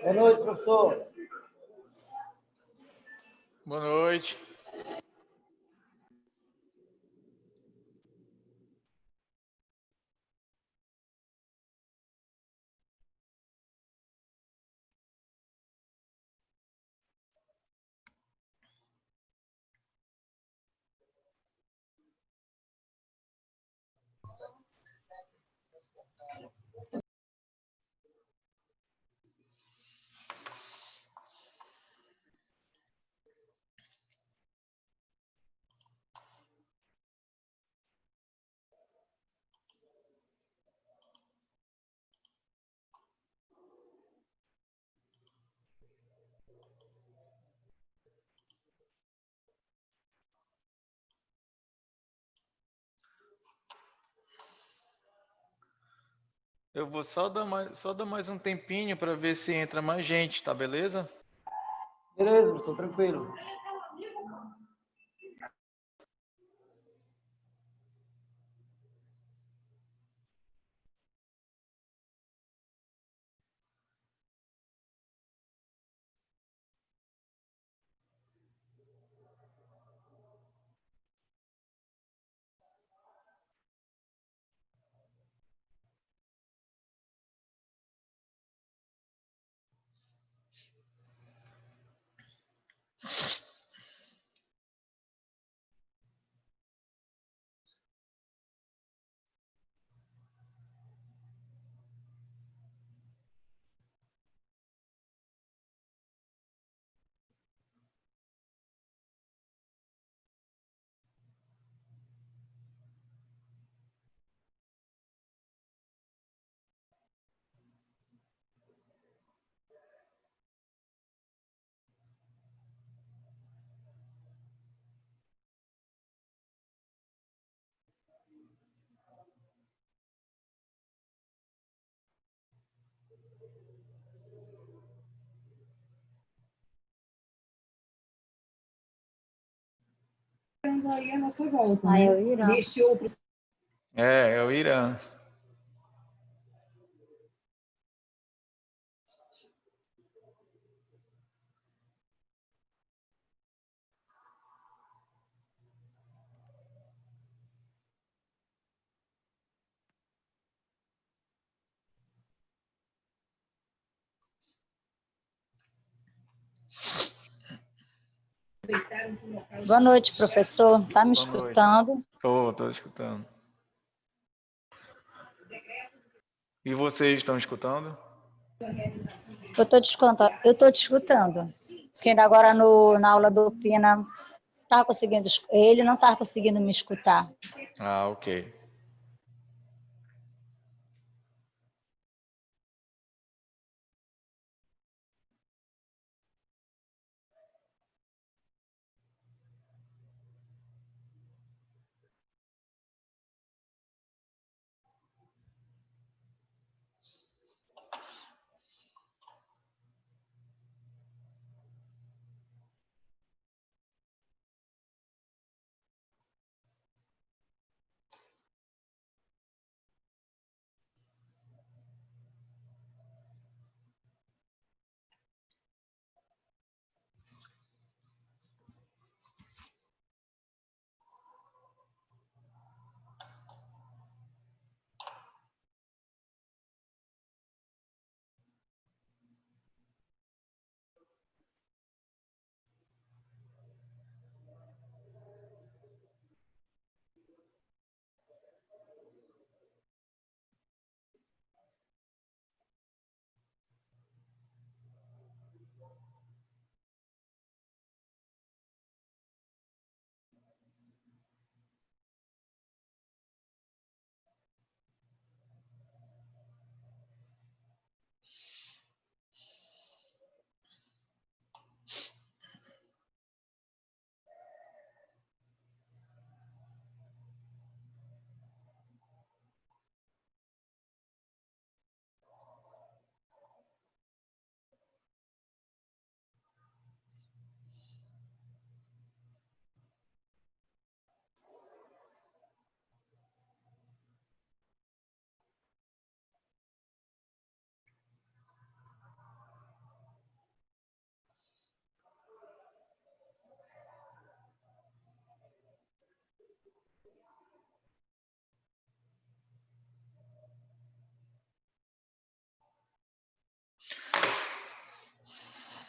Boa noite, professor. Boa noite. Eu vou só dar mais um tempinho para ver se entra mais gente, tá beleza? Beleza, professor, tranquilo. Aí a nossa volta, né? É o Irã. Neste outro. É o Irã. Boa noite, professor. Está me Boa noite. escutando? Tô escutando. E vocês estão escutando? Eu estou te escutando. Porque ainda agora na aula do Pina, ele não estava conseguindo me escutar. Ah, ok.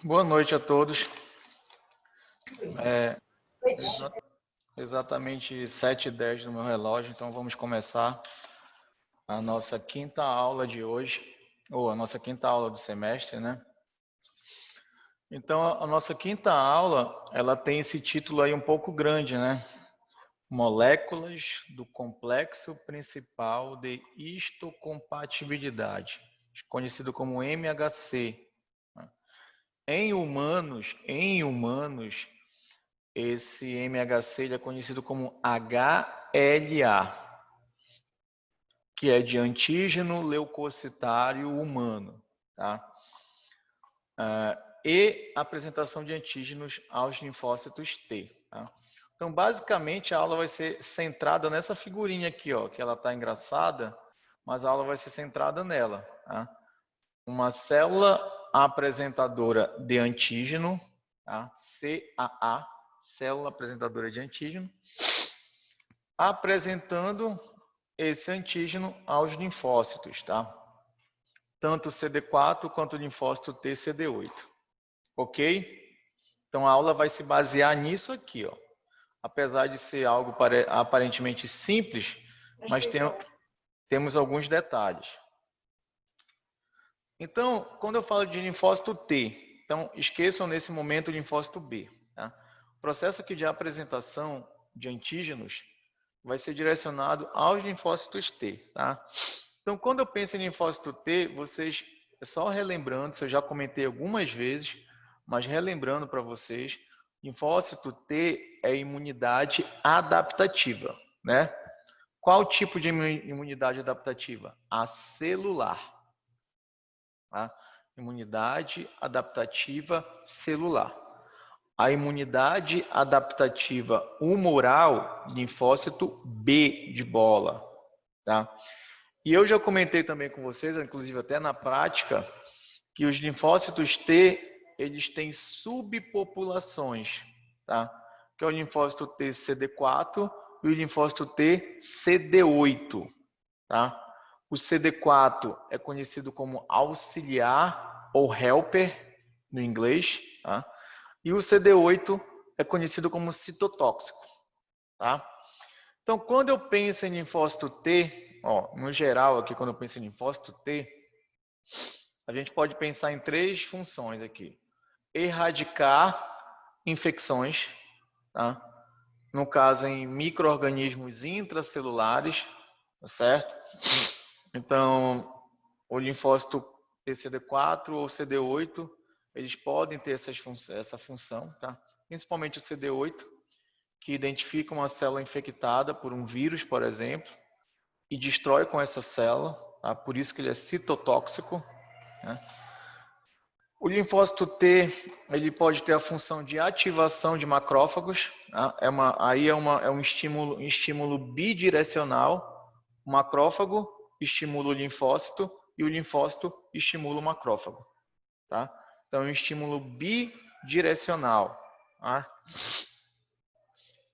Boa noite a todos. Exatamente 7h10 no meu relógio, então vamos começar a nossa quinta aula de hoje, ou a nossa quinta aula do semestre, né? Então, a nossa quinta aula, ela tem esse título aí um pouco grande, né? Moléculas do complexo principal de histocompatibilidade, conhecido como MHC. Em humanos, esse MHC ele é conhecido como HLA, que é de antígeno leucocitário humano, tá? E apresentação de antígenos aos linfócitos T. Tá? Então, basicamente, a aula vai ser centrada nessa figurinha aqui, ó, que ela está engraçada, mas a aula vai ser centrada nela. Tá? Uma célula apresentadora de antígeno, tá? CAA, célula apresentadora de antígeno, apresentando esse antígeno aos linfócitos, tá? Tanto CD4 quanto o linfócito T CD8. Ok? Então a aula vai se basear nisso aqui, ó. Apesar de ser algo aparentemente simples, mas temos alguns detalhes. Então, quando eu falo de linfócito T, então esqueçam nesse momento o linfócito B. Tá? O processo aqui de apresentação de antígenos vai ser direcionado aos linfócitos T. Tá? Então, quando eu penso em linfócito T, vocês, só relembrando, isso eu já comentei algumas vezes, mas relembrando para vocês, linfócito T é imunidade adaptativa, né? Qual tipo de imunidade adaptativa? A celular. Tá? Imunidade adaptativa celular. A imunidade adaptativa humoral, linfócito B de bola. Tá? E eu já comentei também com vocês, inclusive até na prática, que os linfócitos T, eles têm subpopulações, tá? Que é o linfócito T CD4 e o linfócito T CD8, tá? O CD4 é conhecido como auxiliar ou helper no inglês, tá? E o CD8 é conhecido como citotóxico, tá? Então, quando eu penso em linfócito T, ó, no geral aqui, quando eu penso em linfócito T, a gente pode pensar em 3 funções aqui. Erradicar infecções, tá? No caso, em micro-organismos intracelulares, tá certo? Então, o linfócito TCD4 ou CD8, eles podem ter essa função, tá? Principalmente o CD8, que identifica uma célula infectada por um vírus, por exemplo, e destrói com essa célula, tá? Por isso que ele é citotóxico, né? O linfócito T, ele pode ter a função de ativação de macrófagos, tá? É um estímulo bidirecional. O macrófago estimula o linfócito e o linfócito estimula o macrófago. Tá? Então, é um estímulo bidirecional. Tá?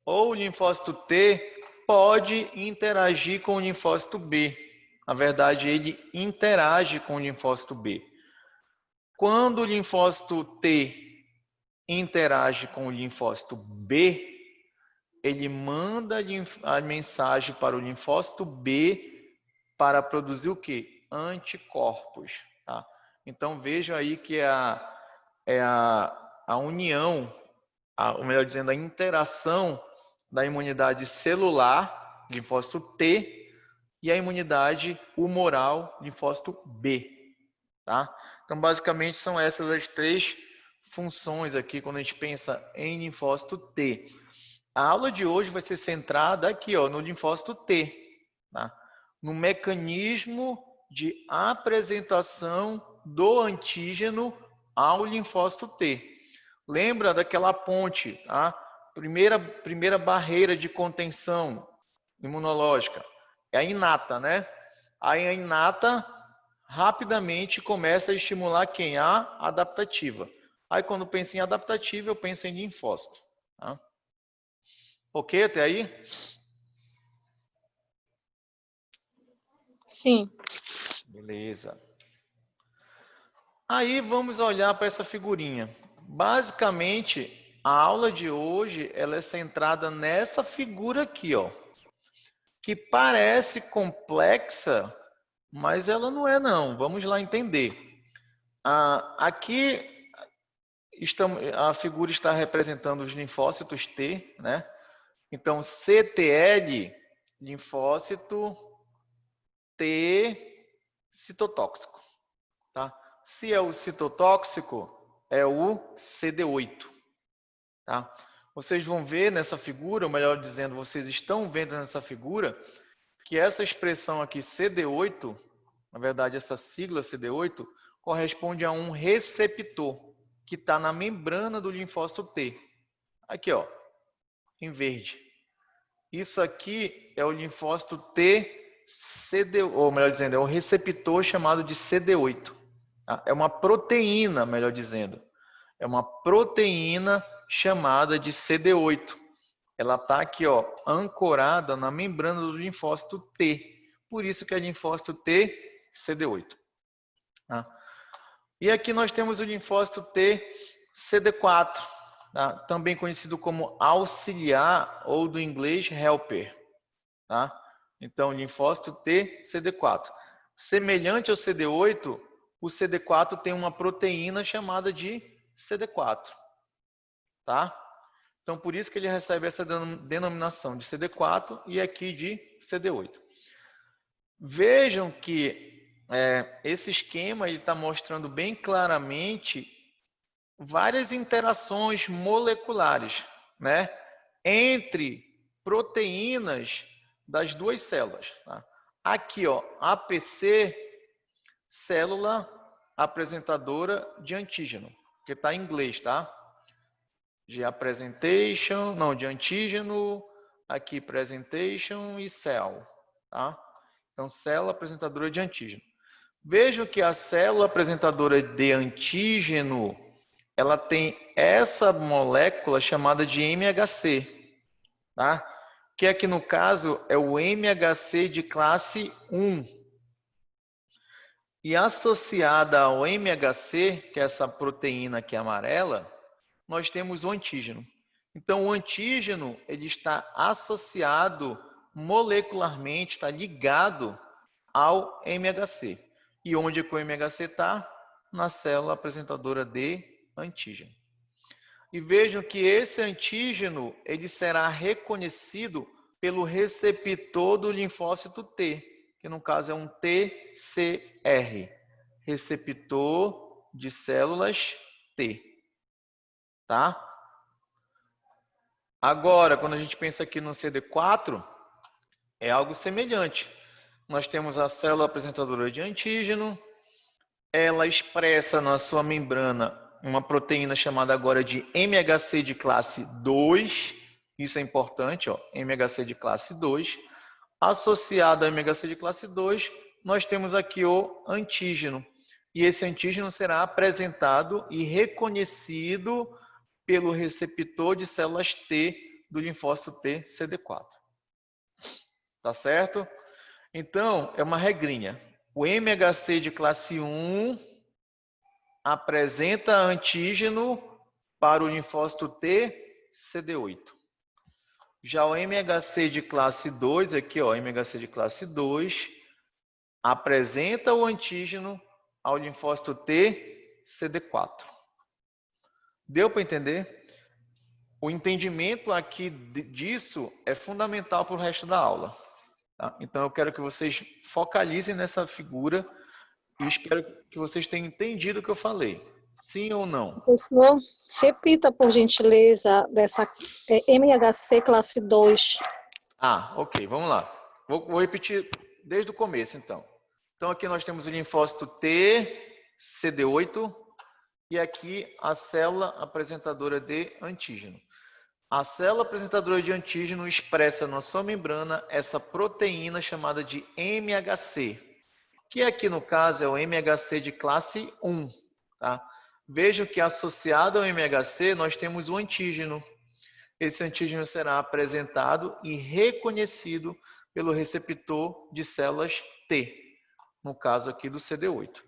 Ou o linfócito T pode interagir com o linfócito B. Na verdade, ele interage com o linfócito B. Quando o linfócito T interage com o linfócito B, ele manda a mensagem para o linfócito B para produzir o quê? Anticorpos. Tá? Então, vejam aí que é a união, ou melhor dizendo, a interação da imunidade celular, linfócito T, e a imunidade humoral, linfócito B. Tá? Então, basicamente, são essas as 3 funções aqui quando a gente pensa em linfócito T. A aula de hoje vai ser centrada aqui, ó, no linfócito T, tá? No mecanismo de apresentação do antígeno ao linfócito T. Lembra daquela ponte, tá? Primeira barreira de contenção imunológica é a inata, né? Aí a inata rapidamente começa a estimular quem? A adaptativa. Aí quando penso em adaptativa, eu penso em linfócito. Tá? Ok até aí? Sim. Beleza. Aí vamos olhar para essa figurinha. basicamente, a aula de hoje ela é centrada nessa figura aqui, ó, que parece complexa, mas ela não é não. Vamos lá entender. Aqui a figura está representando os linfócitos T, né? Então, CTL, linfócito T citotóxico, tá? Se é o citotóxico, é o CD8, tá? Vocês vão ver nessa figura, ou melhor dizendo, vocês estão vendo nessa figura, que essa expressão aqui, CD8, na verdade, essa sigla CD8, corresponde a um receptor que está na membrana do linfócito T. Aqui, ó, em verde. Isso aqui é o linfócito T ou melhor dizendo, é o receptor chamado de CD8. Tá? É uma proteína, melhor dizendo. É uma proteína chamada de CD8. Ela está aqui, ó, ancorada na membrana do linfócito T. Por isso que é linfócito T CD8. Tá? E aqui nós temos o linfócito T CD4, tá? Também conhecido como auxiliar ou do inglês helper. Tá? Então, linfócito T CD4. Semelhante ao CD8, o CD4 tem uma proteína chamada de CD4. Tá? Então, por isso que ele recebe essa denominação de CD4 e aqui de CD8. Vejam que esse esquema está mostrando bem claramente várias interações moleculares, né, entre proteínas das duas células. Tá? Aqui, ó, APC, célula apresentadora de antígeno, que está em inglês, tá? De apresentation, não, de antígeno, aqui presentation e cell, tá? Então, célula apresentadora de antígeno. Vejam que a célula apresentadora de antígeno, ela tem essa molécula chamada de MHC, tá? Que aqui no caso é o MHC de classe 1. E associada ao MHC, que é essa proteína aqui amarela, nós temos o antígeno. Então, o antígeno ele está associado molecularmente, está ligado ao MHC. E onde que o MHC está? Na célula apresentadora de antígeno. E vejam que esse antígeno ele será reconhecido pelo receptor do linfócito T, que no caso é um TCR, receptor de células T. Tá? Agora, quando a gente pensa aqui no CD4, é algo semelhante. Nós temos a célula apresentadora de antígeno, ela expressa na sua membrana uma proteína chamada agora de MHC de classe 2, isso é importante, ó, MHC de classe 2. Associado ao MHC de classe 2, nós temos aqui o antígeno. E esse antígeno será apresentado e reconhecido pelo receptor de células T do linfócito T CD4. Tá certo? Então, é uma regrinha. O MHC de classe 1 apresenta antígeno para o linfócito T CD8. Já o MHC de classe 2, aqui ó, MHC de classe 2, apresenta o antígeno ao linfócito T CD4. Deu para entender? O entendimento aqui disso é fundamental para o resto da aula. Tá? Então, eu quero que vocês focalizem nessa figura e espero que vocês tenham entendido o que eu falei. Sim ou não? Professor, repita, por gentileza, dessa MHC classe 2. Ah, ok, vamos lá. Vou repetir desde o começo, então. Então, aqui nós temos o linfócito T, CD8, e aqui a célula apresentadora de antígeno. A célula apresentadora de antígeno expressa na sua membrana essa proteína chamada de MHC, que aqui no caso é o MHC de classe 1. Tá? Vejam que associado ao MHC nós temos o antígeno. Esse antígeno será apresentado e reconhecido pelo receptor de células T, no caso aqui do CD8.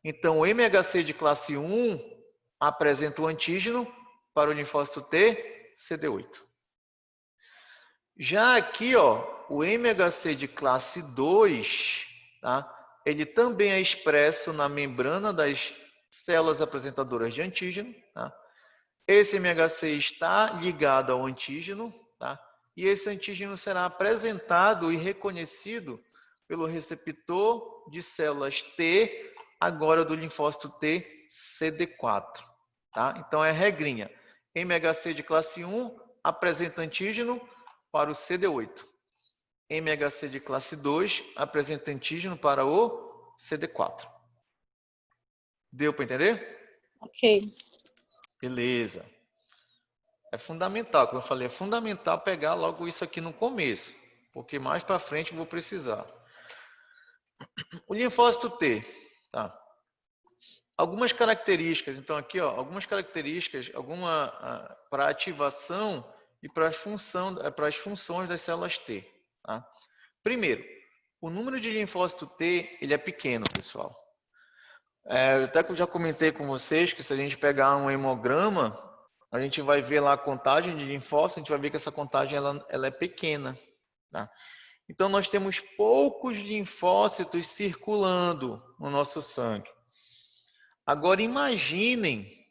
Então, o MHC de classe 1 apresenta o antígeno para o linfócito T, CD8. Já aqui, ó, o MHC de classe 2, tá? Ele também é expresso na membrana das células apresentadoras de antígeno, tá? Esse MHC está ligado ao antígeno, tá? E esse antígeno será apresentado e reconhecido pelo receptor de células T, agora do linfócito T, CD4, tá? Então é regrinha. MHC de classe 1 apresenta antígeno para o CD8. MHC de classe 2 apresenta antígeno para o CD4. Deu para entender? Ok. Beleza. É fundamental, como eu falei, é fundamental pegar logo isso aqui no começo, porque mais para frente eu vou precisar. O linfócito T, tá? Algumas características, então aqui, ó, algumas características, para ativação e para as funções das células T, tá? Primeiro, o número de linfócito T, ele é pequeno, pessoal. Até que eu já comentei com vocês que se a gente pegar um hemograma, a gente vai ver lá a contagem de linfócitos, a gente vai ver que essa contagem ela é pequena, tá? Então nós temos poucos linfócitos circulando no nosso sangue. Agora imagine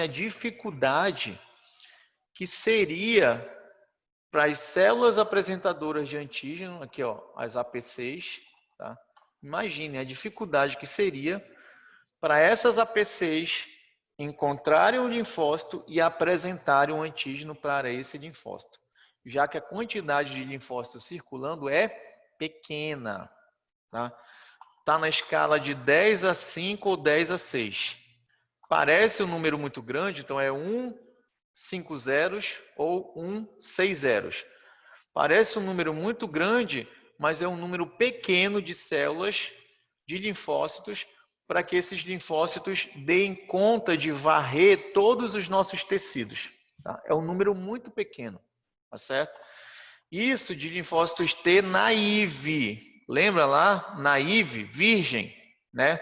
a dificuldade que seria para as células apresentadoras de antígeno, aqui ó, as APCs, tá? Imagine a dificuldade que seria para essas APCs encontrarem o linfócito e apresentarem um antígeno para esse linfócito, já que a quantidade de linfócitos circulando é pequena, tá? Está na escala de 10 a 5 ou 10 a 6. Parece um número muito grande, então é 1, 5 zeros ou 1, 6 zeros. Parece um número muito grande, mas é um número pequeno de células, de linfócitos, para que esses linfócitos deem conta de varrer todos os nossos tecidos, tá? É um número muito pequeno, tá certo? Isso de linfócitos T naive. Lembra lá? Naive, virgem, né?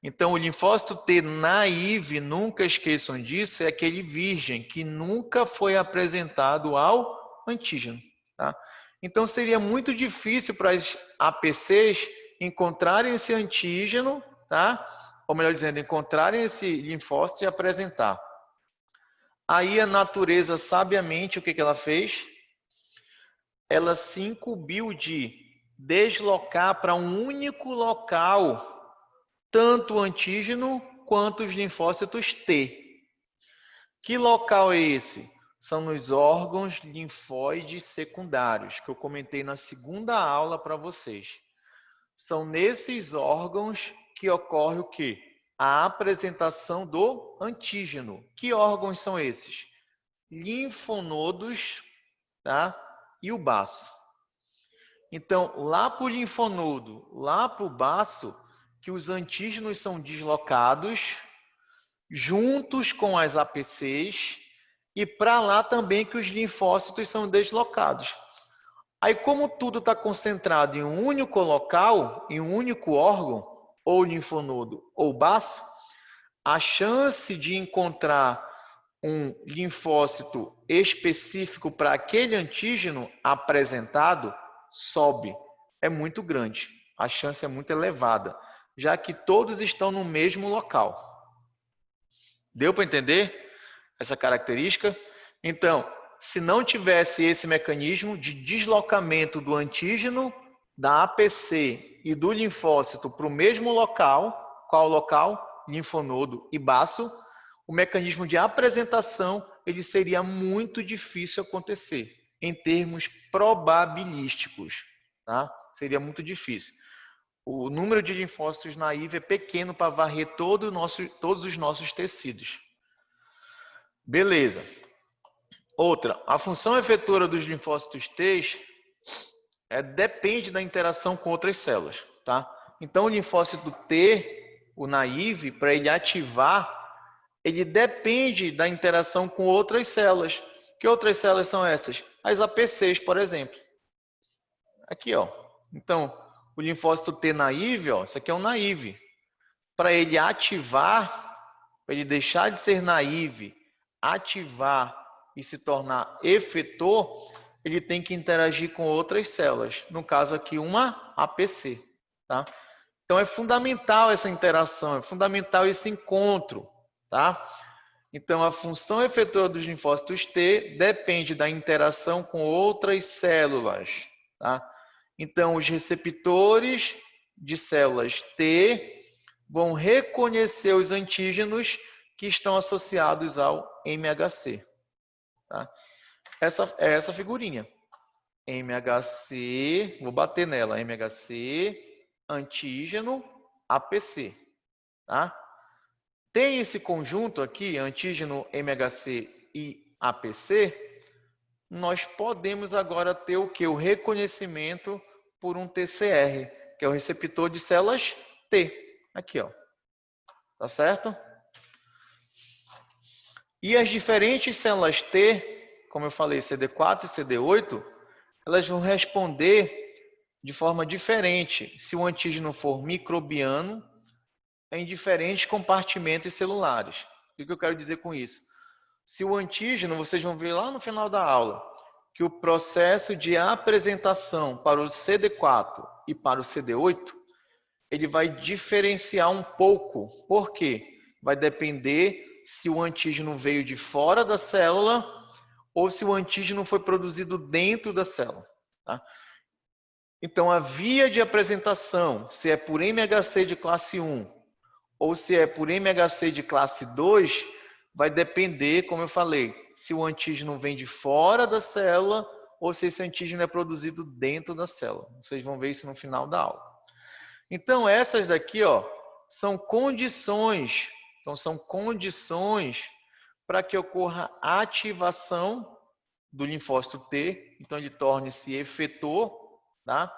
Então, o linfócito T naive, nunca esqueçam disso, é aquele virgem que nunca foi apresentado ao antígeno, tá? Então, seria muito difícil para as APCs encontrarem esse antígeno, tá? Ou melhor dizendo, encontrarem esse linfócito e apresentar. Aí a natureza, sabiamente, o que ela fez? Ela se incumbiu de deslocar para um único local tanto o antígeno quanto os linfócitos T. Que local é esse? São nos órgãos linfóides secundários, que eu comentei na segunda aula para vocês. São nesses órgãos que ocorre o quê? A apresentação do antígeno. Que órgãos são esses? Linfonodos, tá? E o baço. Então, lá para o linfonodo, lá para o baço, que os antígenos são deslocados, juntos com as APCs, e para lá também que os linfócitos são deslocados. Aí, como tudo está concentrado em um único local, em um único órgão, ou linfonodo ou baço, a chance de encontrar um linfócito específico para aquele antígeno apresentado sobe, é muito grande, a chance é muito elevada, já que todos estão no mesmo local. Deu para entender essa característica? Então, se não tivesse esse mecanismo de deslocamento do antígeno, da APC e do linfócito para o mesmo local, qual local? Linfonodo e baço, o mecanismo de apresentação ele seria muito difícil acontecer, em termos probabilísticos, tá? Seria muito difícil. O número de linfócitos naivos é pequeno para varrer todos os nossos tecidos. Beleza. Outra, a função efetora dos linfócitos T depende da interação com outras células, tá? Então, o linfócito T, o naive, para ele ativar, ele depende da interação com outras células. Que outras células são essas? As APCs, por exemplo. Aqui, ó. Então, o linfócito T naive, ó, isso aqui é um naive. Para ele ativar, para ele deixar de ser naive, ativar e se tornar efetor, ele tem que interagir com outras células. No caso aqui, uma APC. Tá? Então, é fundamental essa interação, é fundamental esse encontro. Tá? Então, a função efetora dos linfócitos T depende da interação com outras células. Tá? Então, os receptores de células T vão reconhecer os antígenos que estão associados ao MHC. Tá? Essa figurinha. MHC, vou bater nela, MHC, antígeno, APC. Tá? Tem esse conjunto aqui, antígeno, MHC e APC, nós podemos agora ter o que? O reconhecimento por um TCR, que é o receptor de células T. Aqui, ó. Tá certo? E as diferentes células T, como eu falei, CD4 e CD8, elas vão responder de forma diferente se o antígeno for microbiano em diferentes compartimentos celulares. O que eu quero dizer com isso? Se o antígeno, vocês vão ver lá no final da aula, que o processo de apresentação para o CD4 e para o CD8, ele vai diferenciar um pouco. Por quê? Vai depender se o antígeno veio de fora da célula ou se o antígeno foi produzido dentro da célula. Tá? Então, a via de apresentação, se é por MHC de classe 1 ou se é por MHC de classe 2, vai depender, como eu falei, se o antígeno vem de fora da célula ou se esse antígeno é produzido dentro da célula. Vocês vão ver isso no final da aula. Então, essas daqui, ó, são condições. Então, são condições para que ocorra a ativação do linfócito T. Então, ele torne-se efetor, tá?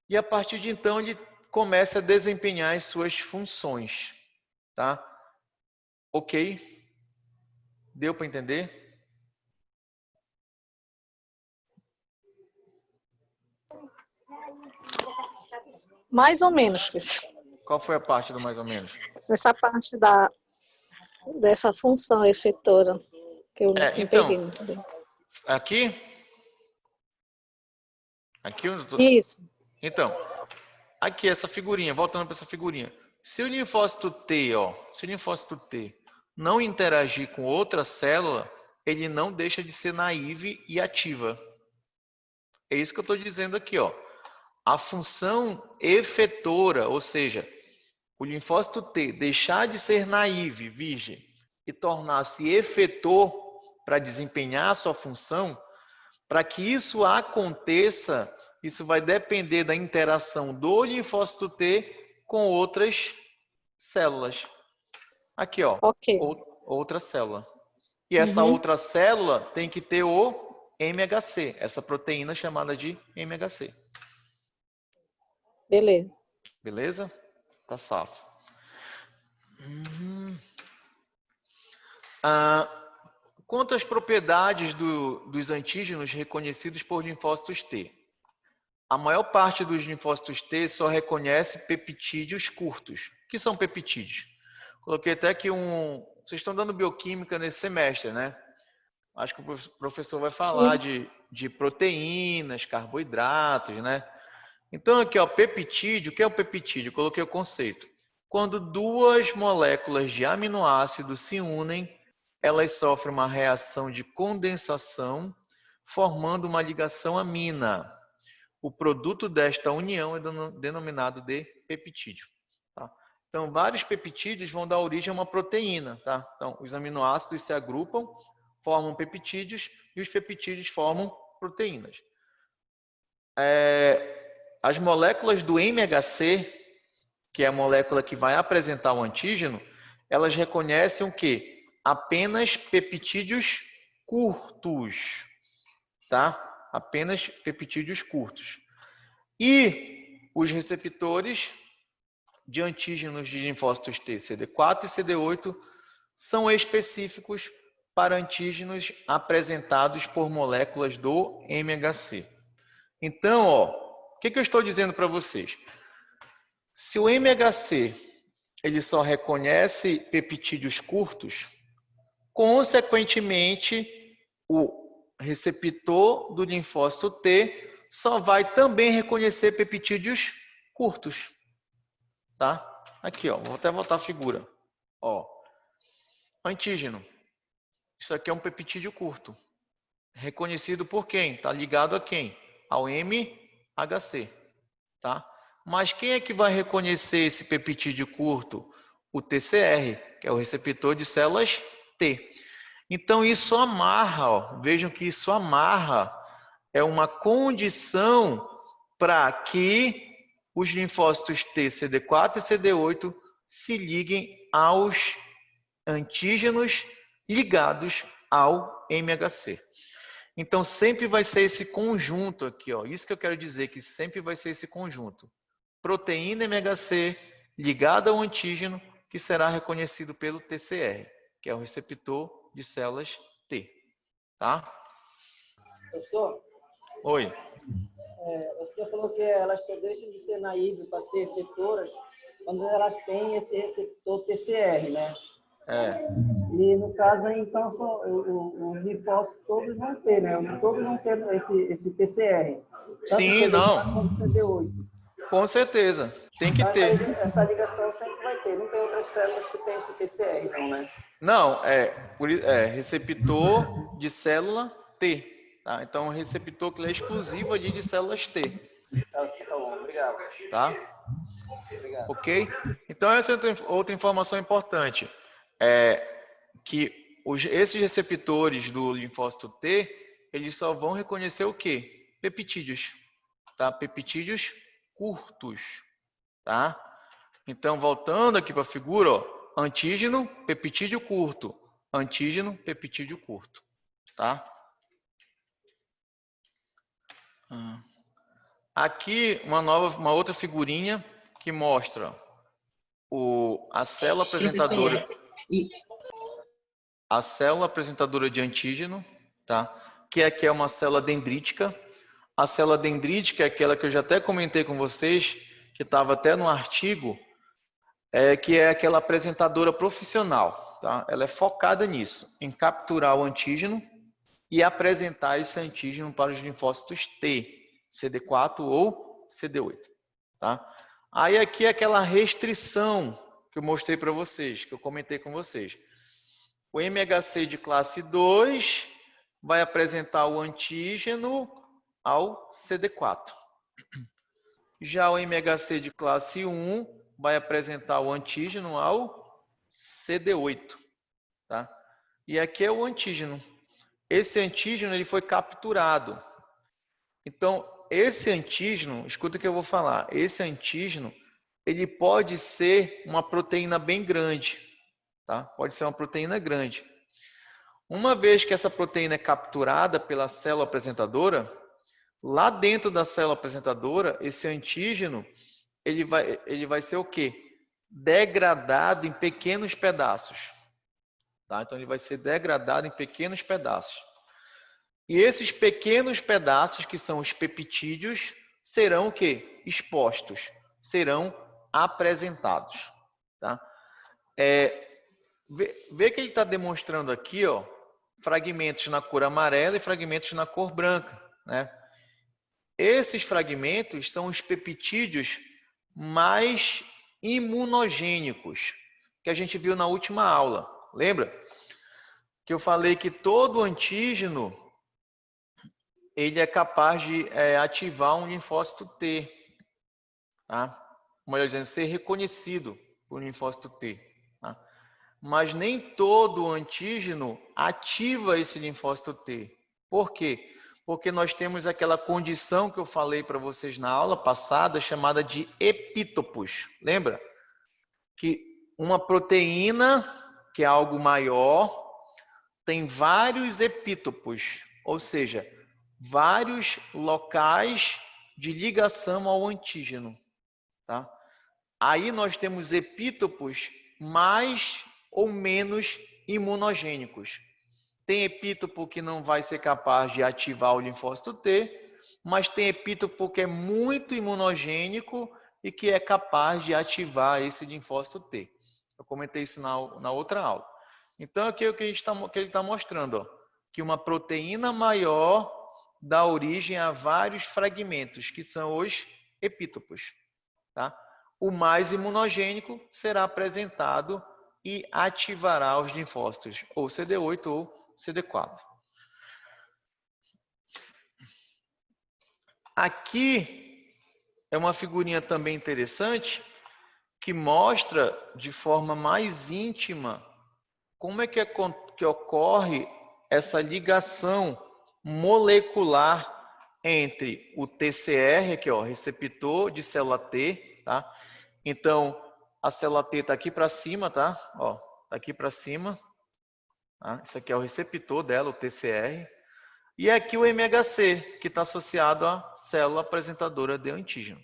E a partir de então, ele começa a desempenhar as suas funções, tá? Ok? Deu para entender? Mais ou menos, professor. Qual foi a parte do mais ou menos? Essa parte dessa função efetora, que eu não então, peguei muito bem. Aqui? Isso. Então, aqui essa figurinha, voltando para essa figurinha. Se o linfócito T, se o linfócito T não interagir com outra célula, ele não deixa de ser naive e ativa. É isso que eu estou dizendo aqui, ó. A função efetora, ou seja, o linfócito T deixar de ser naive, virgem, e tornar-se efetor para desempenhar a sua função, para que isso aconteça, isso vai depender da interação do linfócito T com outras células. Aqui, ó, Ok. outra célula. E essa outra célula tem que ter o MHC, essa proteína chamada de MHC. Beleza. Beleza? Tá safo. Quanto às propriedades dos antígenos reconhecidos por linfócitos T. A maior parte dos linfócitos T só reconhece peptídeos curtos. O que são peptídeos? Coloquei até aqui Vocês estão dando bioquímica nesse semestre, né? Acho que o professor vai falar de proteínas, carboidratos, né? Então aqui, ó, peptídeo. O que é o peptídeo? Coloquei o conceito. Quando duas moléculas de aminoácido se unem, elas sofrem uma reação de condensação, formando uma ligação amina. O produto desta união é denominado de peptídeo. Tá? Então, vários peptídeos vão dar origem a uma proteína. Tá? Então, os aminoácidos se agrupam, formam peptídeos e os peptídeos formam proteínas. As moléculas do MHC, que é a molécula que vai apresentar o antígeno, elas reconhecem o quê? Apenas peptídeos curtos, tá? Apenas peptídeos curtos. E os receptores de antígenos de linfócitos T, CD4 e CD8, são específicos para antígenos apresentados por moléculas do MHC. Então, ó, o que eu estou dizendo para vocês? Se o MHC ele só reconhece peptídeos curtos, consequentemente, o receptor do linfócito T só vai também reconhecer peptídeos curtos. Tá? Aqui, ó, vou até voltar a figura. Ó, antígeno. Isso aqui é um peptídeo curto. Reconhecido por quem? Está ligado a quem? Ao MHC. Tá? Mas quem é que vai reconhecer esse peptídeo curto? O TCR, que é o receptor de células T. Então, isso amarra, ó, vejam que isso amarra, é uma condição para que os linfócitos T, CD4 e CD8 se liguem aos antígenos ligados ao MHC. Então, sempre vai ser esse conjunto aqui, ó. Isso que eu quero dizer, que sempre vai ser esse conjunto. Proteína MHC ligada ao antígeno, que será reconhecido pelo TCR, que é o receptor de células T. Tá? Professor, Oi. você já falou que elas só deixam de ser naíves para ser efetoras quando elas têm esse receptor TCR, né? E no caso aí, então, os linfócitos todos vão ter, né? Todos vão ter esse TCR. Tanto Sim, CD4 não. quanto CD8. Com certeza. Tem que Então, ter. essa ligação sempre vai ter. Não tem outras células que têm esse TCR, não, né? Não, é receptor de célula T. Tá? Então, receptor que é exclusivo ali de células T. Tá bom, obrigado. Tá? Obrigado. Ok? Então, essa é outra informação importante. É que esses receptores do linfócito T, eles só vão reconhecer o quê? Peptídeos. Tá? Peptídeos curtos. Tá? Então, voltando aqui para a figura, ó, antígeno, peptídeo curto. Antígeno, peptídeo curto. Tá? Aqui, uma outra figurinha que mostra a célula apresentadora. A célula apresentadora de antígeno, tá? Que aqui é uma célula dendrítica. A célula dendrítica é aquela que eu já até comentei com vocês, que estava até no artigo, que é aquela apresentadora profissional. Tá? Ela é focada nisso, em capturar o antígeno e apresentar esse antígeno para os linfócitos T, CD4 ou CD8. Tá? Aí aqui é aquela restrição que eu mostrei para vocês, que eu comentei com vocês. O MHC de classe 2 vai apresentar o antígeno ao CD4. Já o MHC de classe 1 vai apresentar o antígeno ao CD8. Tá? E aqui é o antígeno. Esse antígeno ele foi capturado. Então, esse antígeno, escuta o que eu vou falar, esse antígeno ele pode ser uma proteína bem grande. Tá? Pode ser uma proteína grande. Uma vez que essa proteína é capturada pela célula apresentadora, lá dentro da célula apresentadora, esse antígeno ele vai ser o quê? Degradado em pequenos pedaços. Tá? Então, ele vai ser degradado em pequenos pedaços. E esses pequenos pedaços, que são os peptídeos, serão o quê? Expostos, serão apresentados. Tá? Vê que ele está demonstrando aqui, ó, fragmentos na cor amarela e fragmentos na cor branca. Né? Esses fragmentos são os peptídeos mais imunogênicos que a gente viu na última aula. Lembra? Que eu falei que todo antígeno ele é capaz de ativar um linfócito T. Tá? Melhor dizendo, ser reconhecido por um linfócito T. Tá? Mas nem todo antígeno ativa esse linfócito T. Por quê? Porque nós temos aquela condição que eu falei para vocês na aula passada, chamada de epítopos. Lembra? Que uma proteína, que é algo maior, tem vários epítopos, ou seja, vários locais de ligação ao antígeno. Tá? Aí nós temos epítopos mais ou menos imunogênicos. Tem epítopo que não vai ser capaz de ativar o linfócito T, mas tem epítopo que é muito imunogênico e que é capaz de ativar esse linfócito T. Eu comentei isso na outra aula. Então, aqui é o que ele está mostrando, ó, que uma proteína maior dá origem a vários fragmentos, que são os epítopos. Tá? O mais imunogênico será apresentado e ativará os linfócitos, ou CD8 ou CD4. Aqui é uma figurinha também interessante, que mostra de forma mais íntima como é que ocorre essa ligação molecular entre o TCR, aqui, ó, receptor de célula T, tá? Então, a célula T está aqui para cima, tá? Ó, tá aqui para cima. Tá? Isso aqui é o receptor dela, o TCR. E aqui o MHC, que está associado à célula apresentadora de antígeno.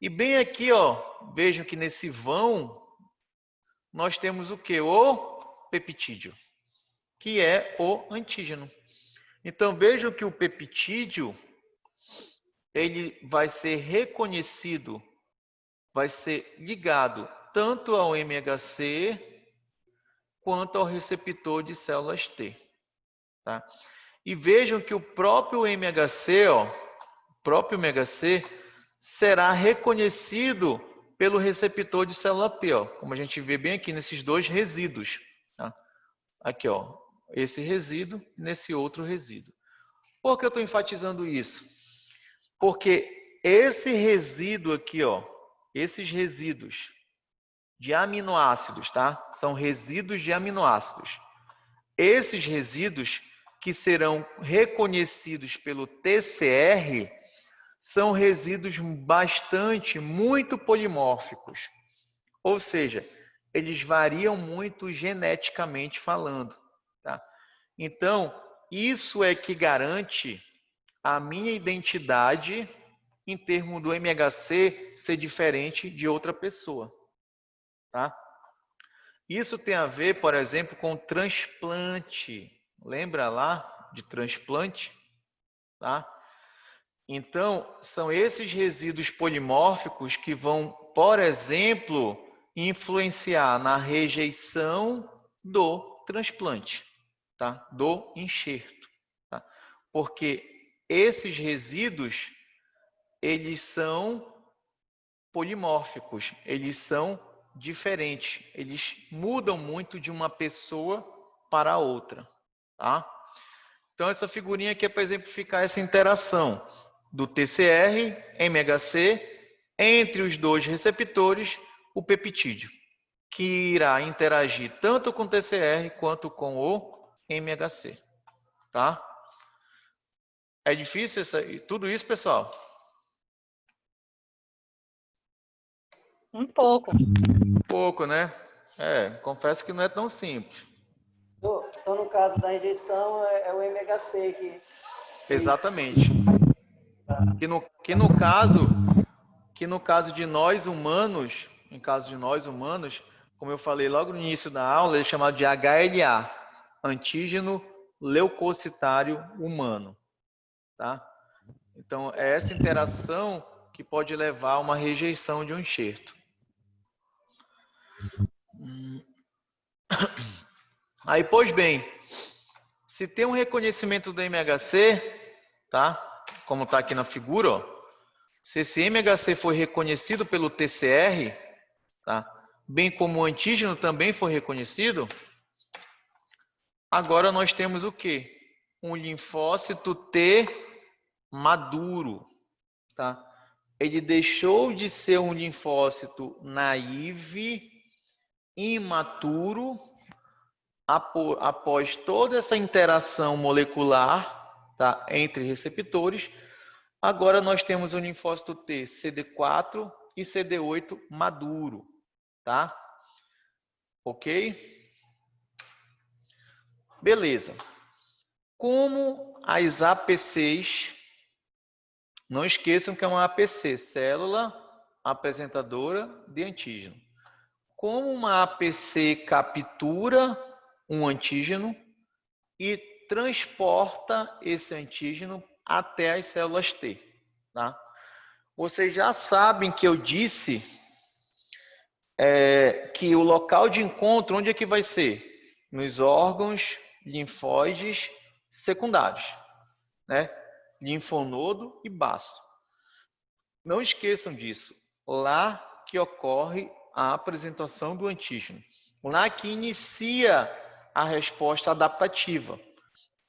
E bem aqui, ó, vejam que nesse vão, nós temos o quê? O peptídeo, que é o antígeno. Então, vejam que o peptídeo, ele vai ser reconhecido, vai ser ligado tanto ao MHC quanto ao receptor de células T. Tá? E vejam que o próprio MHC, ó, o próprio MHC será reconhecido pelo receptor de célula T, ó, como a gente vê bem aqui nesses dois resíduos. Tá? Aqui, ó, esse resíduo nesse outro resíduo. Por que eu estou enfatizando isso? Porque esse resíduo aqui, ó, esses resíduos de aminoácidos, tá? São resíduos de aminoácidos. Esses resíduos que serão reconhecidos pelo TCR são resíduos muito polimórficos. Ou seja, eles variam muito geneticamente falando, tá? Então, isso é que garante a minha identidade em termos do MHC ser diferente de outra pessoa, tá? Isso tem a ver, por exemplo, com transplante. Lembra lá de transplante? Tá? Então, são esses resíduos polimórficos que vão, por exemplo, influenciar na rejeição do transplante, tá? Do enxerto. Tá? Porque esses resíduos, eles são polimórficos, eles são diferentes, eles mudam muito de uma pessoa para outra. Tá? Então, essa figurinha aqui é para exemplificar essa interação do TCR, MHC, entre os dois receptores, o peptídeo, que irá interagir tanto com o TCR quanto com o MHC. Tá? É difícil tudo isso, pessoal? Um pouco. Um pouco, né? Confesso que não é tão simples. Então, no caso da rejeição, é o MHC que... Exatamente. Que no caso de nós humanos, em caso de nós humanos, como eu falei logo no início da aula, ele é chamado de HLA, antígeno leucocitário humano, tá? Então, é essa interação que pode levar a uma rejeição de um enxerto. Aí, pois bem, se tem um reconhecimento do MHC, tá? Como está aqui na figura, ó, se esse MHC foi reconhecido pelo TCR, tá? Bem como o antígeno também foi reconhecido, agora nós temos o quê? Um linfócito T maduro, tá? Ele deixou de ser um linfócito naive, imaturo, após toda essa interação molecular, tá, entre receptores. Agora nós temos o linfócito T CD4 e CD8 maduro, tá? Ok? Beleza. Como as APCs, não esqueçam que é uma APC, célula apresentadora de antígeno. Como uma APC captura um antígeno e transporta esse antígeno até as células T. Tá? Vocês já sabem que eu disse que o local de encontro, onde é que vai ser? Nos órgãos linfóides secundários, né? Linfonodo e baço. Não esqueçam disso. Lá que ocorre a apresentação do antígeno. Lá que inicia a resposta adaptativa.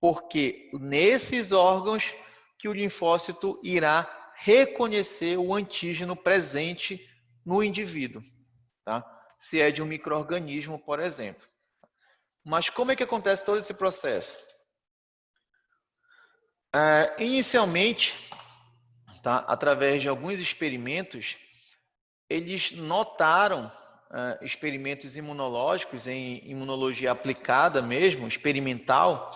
Porque nesses órgãos que o linfócito irá reconhecer o antígeno presente no indivíduo, tá? Se é de um micro-organismo, por exemplo. Mas como é que acontece todo esse processo? Inicialmente, tá, através de alguns experimentos, eles notaram, experimentos imunológicos, em imunologia aplicada mesmo, experimental,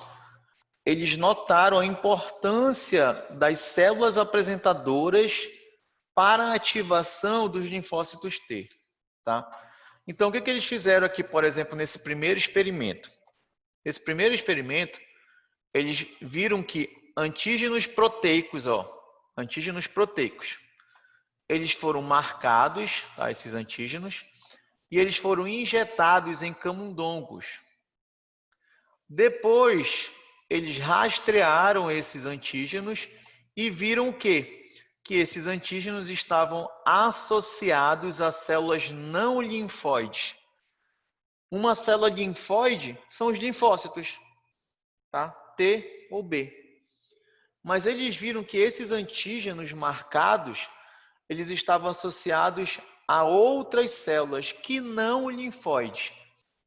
eles notaram a importância das células apresentadoras para a ativação dos linfócitos T. Tá? Então, o que eles fizeram aqui, por exemplo, nesse primeiro experimento? Nesse primeiro experimento, eles viram que antígenos proteicos, eles foram marcados, tá, esses antígenos, e eles foram injetados em camundongos. Depois, eles rastrearam esses antígenos e viram o quê? Que esses antígenos estavam associados a células não linfóides. Uma célula linfóide são os linfócitos, tá? T ou B. Mas eles viram que esses antígenos marcados, eles estavam associados a outras células que não linfóides.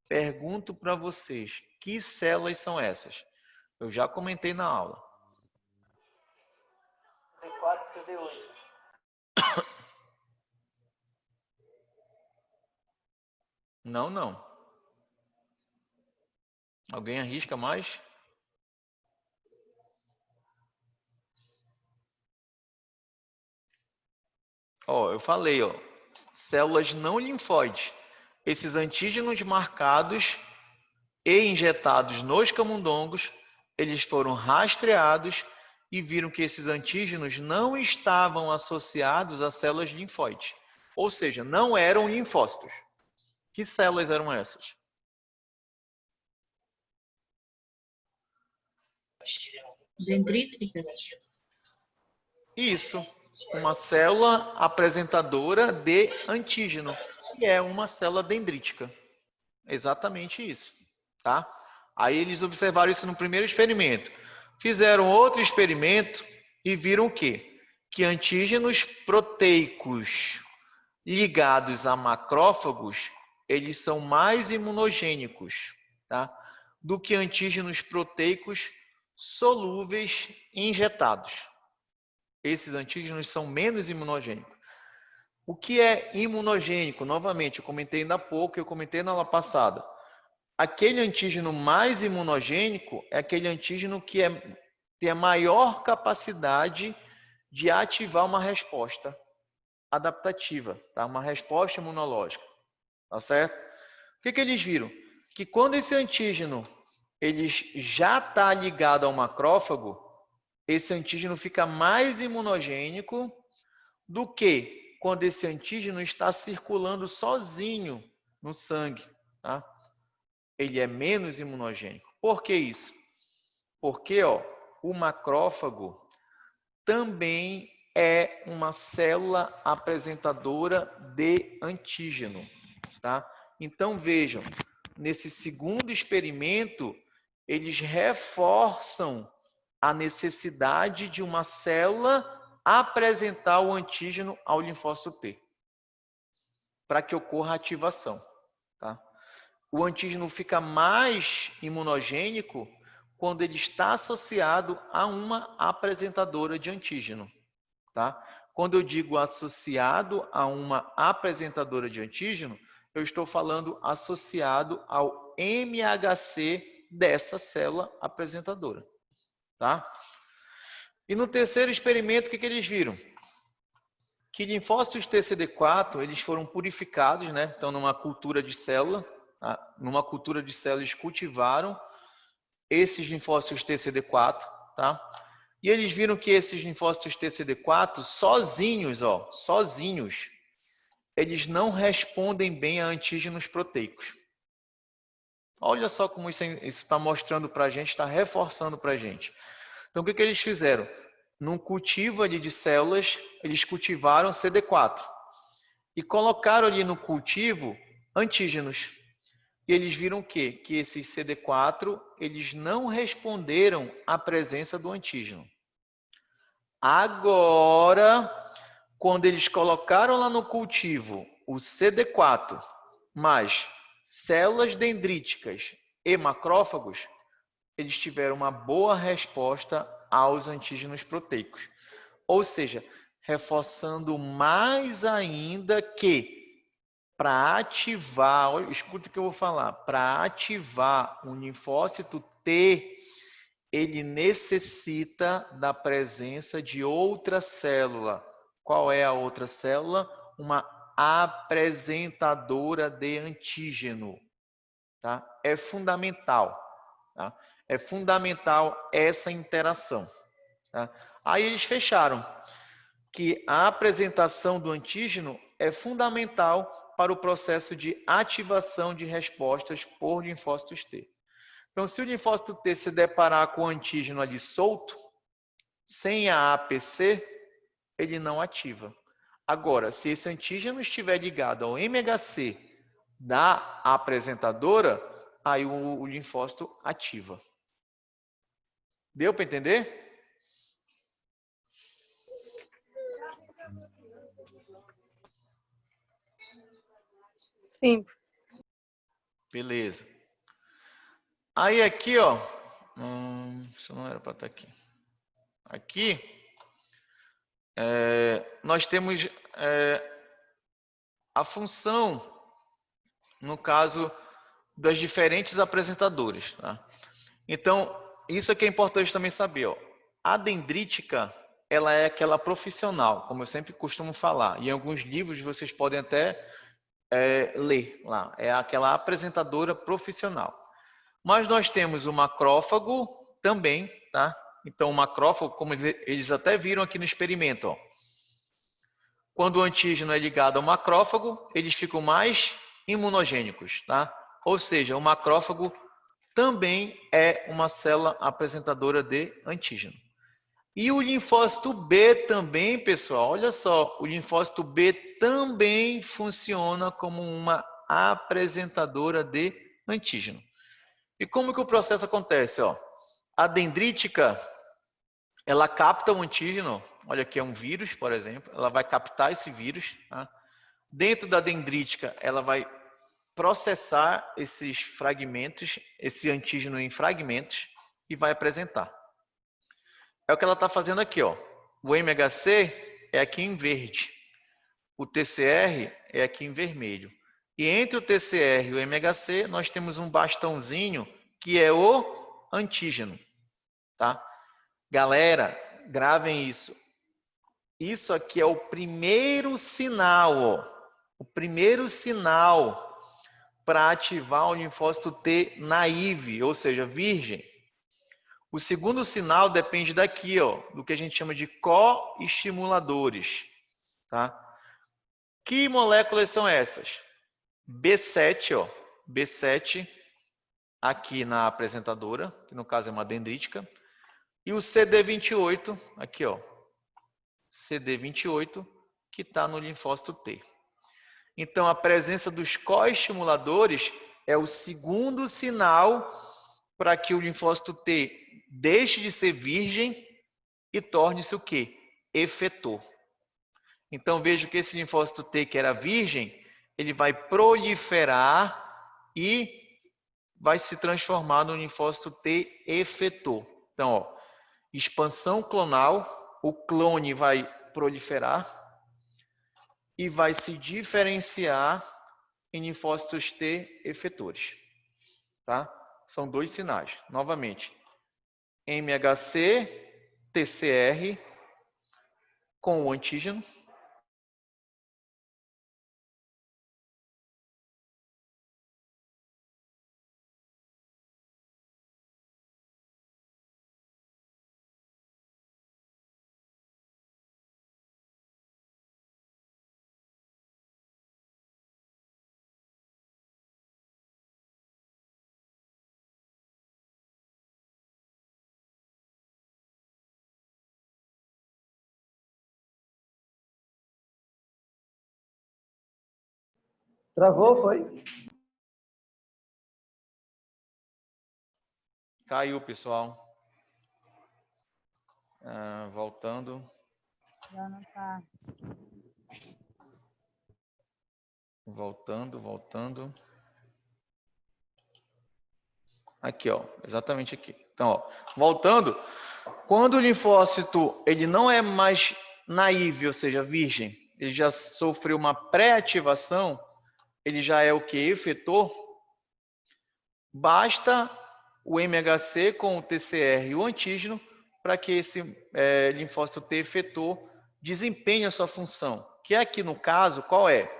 Pergunto para vocês, que células são essas? Eu já comentei na aula. D4 e CD8. Não. Alguém arrisca mais? Eu falei, células não linfóides. Esses antígenos marcados e injetados nos camundongos, eles foram rastreados e viram que esses antígenos não estavam associados a células linfóides. Ou seja, não eram linfócitos. Que células eram essas? Dendríticas? Isso. Uma célula apresentadora de antígeno, que é uma célula dendrítica. Exatamente isso, tá? Aí eles observaram isso no primeiro experimento. Fizeram outro experimento e viram o quê? Que antígenos proteicos ligados a macrófagos, eles são mais imunogênicos, tá? Do que antígenos proteicos solúveis injetados. Esses antígenos são menos imunogênicos. O que é imunogênico? Novamente, eu comentei ainda há pouco, eu comentei na aula passada. Aquele antígeno mais imunogênico é aquele antígeno que tem a maior capacidade de ativar uma resposta adaptativa, tá? Uma resposta imunológica, tá certo? O que eles viram? Que quando esse antígeno ele já está ligado ao macrófago, esse antígeno fica mais imunogênico do que quando esse antígeno está circulando sozinho no sangue, tá? Ele é menos imunogênico. Por que isso? Porque o macrófago também é uma célula apresentadora de antígeno, tá? Então vejam, nesse segundo experimento, eles reforçam a necessidade de uma célula apresentar o antígeno ao linfócito T, para que ocorra a ativação, tá? O antígeno fica mais imunogênico quando ele está associado a uma apresentadora de antígeno, tá? Quando eu digo associado a uma apresentadora de antígeno, eu estou falando associado ao MHC dessa célula apresentadora, tá? E no terceiro experimento, o que eles viram? Que linfócitos TCD4, eles foram purificados, né? Então, numa cultura de célula, tá? Numa cultura de célula, eles cultivaram esses linfócitos TCD4, tá? E eles viram que esses linfócitos TCD4, sozinhos, eles não respondem bem a antígenos proteicos. Olha só como isso está mostrando para a gente, está reforçando para a gente. Então, o que eles fizeram? Num cultivo ali de células, eles cultivaram CD4 e colocaram ali no cultivo antígenos. E eles viram o quê? Que esses CD4, eles não responderam à presença do antígeno. Agora, quando eles colocaram lá no cultivo o CD4, mais células dendríticas e macrófagos, eles tiveram uma boa resposta aos antígenos proteicos. Ou seja, reforçando mais ainda que para ativar, olha, escuta o que eu vou falar, para ativar um linfócito T, ele necessita da presença de outra célula. Qual é a outra célula? Uma apresentadora de antígeno. Tá? É fundamental. Tá? É fundamental essa interação. Tá? Aí eles fecharam que a apresentação do antígeno é fundamental para o processo de ativação de respostas por linfócitos T. Então, se o linfócito T se deparar com o antígeno ali solto, sem a APC, ele não ativa. Agora, se esse antígeno estiver ligado ao MHC da apresentadora, aí o linfócito ativa. Deu para entender? Sim. Beleza. Aí aqui, ó, isso não era para estar aqui. Aqui, nós temos a função, no caso, das diferentes apresentadoras. Tá? Então, isso aqui é importante também saber. Ó. A dendrítica, ela é aquela profissional, como eu sempre costumo falar. E em alguns livros vocês podem até ler lá. É aquela apresentadora profissional. Mas nós temos o macrófago também, tá? Então, o macrófago, como eles até viram aqui no experimento, ó. Quando o antígeno é ligado ao macrófago, eles ficam mais imunogênicos, tá? Ou seja, o macrófago também é uma célula apresentadora de antígeno. E o linfócito B também, pessoal, olha só, o linfócito B também funciona como uma apresentadora de antígeno. E como que o processo acontece? Ó? A dendrítica, ela capta o antígeno, olha aqui é um vírus, por exemplo, ela vai captar esse vírus. Tá? Dentro da dendrítica, ela vai processar esses fragmentos, esse antígeno em fragmentos e vai apresentar. É o que ela está fazendo aqui. Ó. O MHC é aqui em verde, o TCR é aqui em vermelho. E entre o TCR e o MHC, nós temos um bastãozinho que é o antígeno. Tá? Galera, gravem isso. Isso aqui é o primeiro sinal, ó. O primeiro sinal para ativar o linfócito T naive, ou seja, virgem. O segundo sinal depende daqui, ó, do que a gente chama de coestimuladores. Tá? Que moléculas são essas? B7, ó, B7 aqui na apresentadora, que no caso é uma dendrítica, e o CD28, aqui, ó, CD28, que está no linfócito T. Então, a presença dos coestimuladores é o segundo sinal para que o linfócito T deixe de ser virgem e torne-se o quê? Efetor. Então, vejo que esse linfócito T que era virgem, ele vai proliferar e vai se transformar no linfócito T efetor. Então, ó, expansão clonal, o clone vai proliferar e vai se diferenciar em linfócitos T efetores. Tá? São dois sinais. Novamente, MHC, TCR com o antígeno. Travou, foi? Caiu, pessoal. Voltando. Já não tá. Voltando. Aqui, ó, exatamente aqui. Então, ó, voltando, quando o linfócito ele não é mais naive, ou seja, virgem, ele já sofreu uma pré-ativação, ele já é o que? Efetor. Basta o MHC com o TCR e o antígeno para que esse linfócito T efetor desempenhe a sua função. Que aqui no caso, qual é?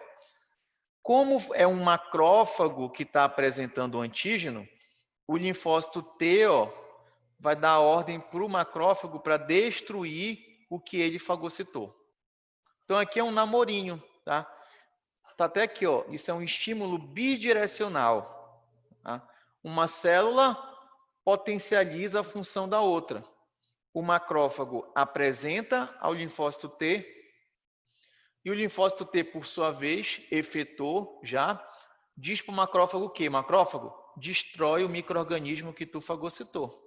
Como é um macrófago que está apresentando o antígeno, o linfócito T vai dar ordem para o macrófago para destruir o que ele fagocitou. Então aqui é um namorinho, tá? Tá até aqui, ó. Isso é um estímulo bidirecional. Tá? Uma célula potencializa a função da outra. O macrófago apresenta ao linfócito T e o linfócito T, por sua vez, efetor já, diz para o macrófago o quê? Macrófago, destrói o micro-organismo que tu fagocitou.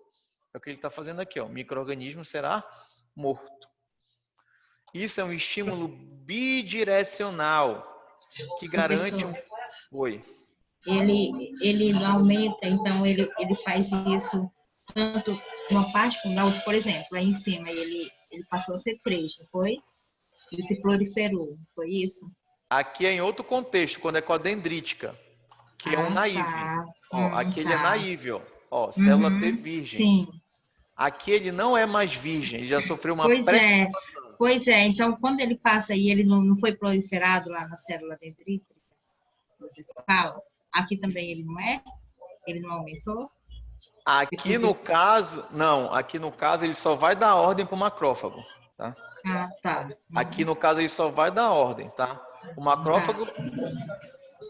É o que ele está fazendo aqui, ó. O micro-organismo será morto. Isso é um estímulo bidirecional que garante um... Oi. Ele não aumenta, então ele faz isso tanto uma parte como na outra. Por exemplo, aí em cima ele passou a ser 3, não foi? Ele se proliferou, foi isso? Aqui é em outro contexto, quando é com a dendrítica, que é um naíve. Tá. Ó, aqui ele é naíve, ó, célula T virgem. Sim. Aqui ele não é mais virgem, ele já sofreu uma Pois é, então quando ele passa aí, ele não foi proliferado lá na célula dendrítica, você fala? Aqui também ele não é? Ele não aumentou? Aqui no caso, não, aqui no caso ele só vai dar ordem para o macrófago, tá? Ah, tá. Aqui no caso ele só vai dar ordem, tá? O macrófago...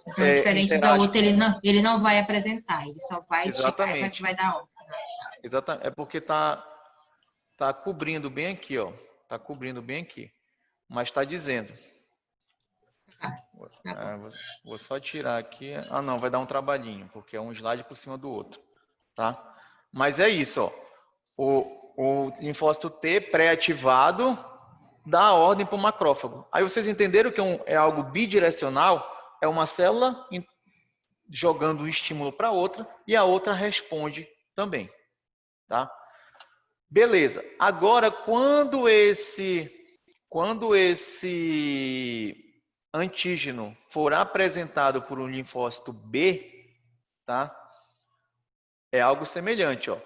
Então, diferente da outra, ele não vai apresentar, ele só vai chegar e vai dar ordem. Exatamente, é porque tá cobrindo bem aqui, ó. Tá cobrindo bem aqui. Mas está dizendo. Vou só tirar aqui. Ah, não, vai dar um trabalhinho, porque é um slide por cima do outro, tá? Mas é isso, ó. O linfócito T pré-ativado dá ordem para o macrófago. Aí vocês entenderam que é algo bidirecional? É uma célula jogando um estímulo para outra e a outra responde também, tá? Beleza. Agora, quando esse antígeno for apresentado por um linfócito B, tá? É algo semelhante, ó.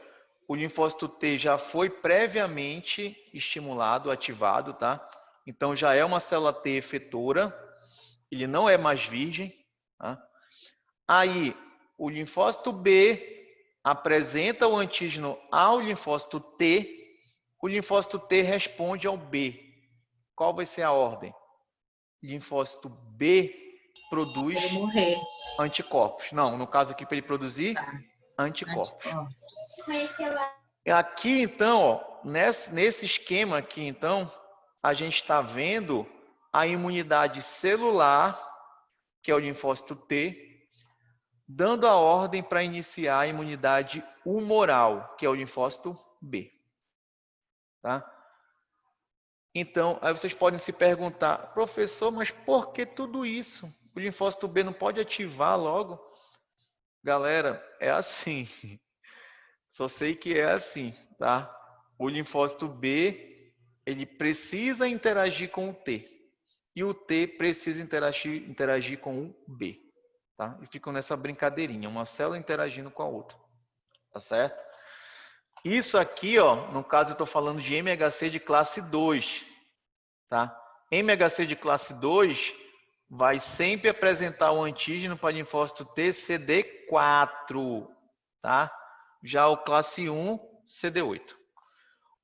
O linfócito T já foi previamente estimulado, ativado, tá? Então já é uma célula T efetora, ele não é mais virgem, tá? Aí o linfócito B apresenta o antígeno ao linfócito T, o linfócito T responde ao B. Qual vai ser a ordem? Linfócito B produz anticorpos. Não, no caso aqui para ele produzir anticorpos. Aqui então, ó, nesse esquema aqui então, a gente está vendo a imunidade celular, que é o linfócito T, dando a ordem para iniciar a imunidade humoral, que é o linfócito B. Tá? Então, aí vocês podem se perguntar, professor, mas por que tudo isso? O linfócito B não pode ativar logo? Galera, é assim. Só sei que é assim, tá? O linfócito B, ele precisa interagir com o T. E o T precisa interagir com o B. Tá? E ficam nessa brincadeirinha, uma célula interagindo com a outra. Tá certo? Isso aqui, ó, no caso eu estou falando de MHC de classe 2. Tá? MHC de classe 2 vai sempre apresentar o antígeno para linfócito T CD4. Tá? Já o classe 1, CD8.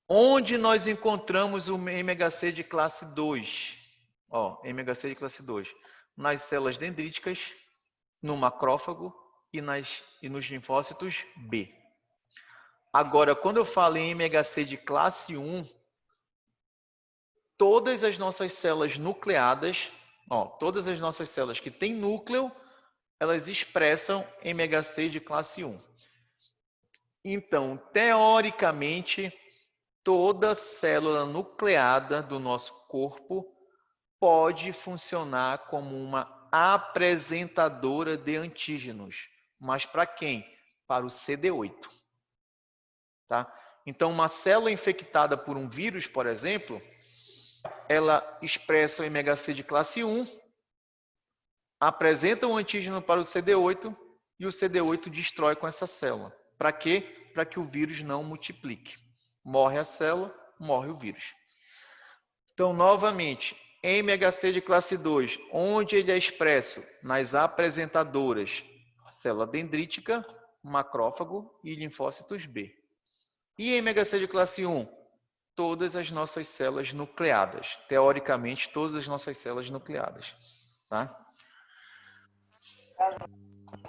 Onde nós encontramos o MHC de classe 2? Ó, MHC de classe 2. Nas células dendríticas, no macrófago e nos linfócitos B. Agora, quando eu falo em MHC de classe 1, todas as nossas células nucleadas, ó, todas as nossas células que têm núcleo, elas expressam MHC de classe 1. Então, teoricamente, toda célula nucleada do nosso corpo pode funcionar como uma apresentadora de antígenos. Mas para quem? Para o CD8. Tá? Então, uma célula infectada por um vírus, por exemplo, ela expressa o MHC de classe 1, apresenta um antígeno para o CD8 e o CD8 destrói com essa célula. Para quê? Para que o vírus não multiplique. Morre a célula, morre o vírus. Então, novamente, MHC de classe 2, onde ele é expresso? Nas apresentadoras, célula dendrítica, macrófago e linfócitos B. E MHC de classe 1? Todas as nossas células nucleadas. Teoricamente, todas as nossas células nucleadas. Tá?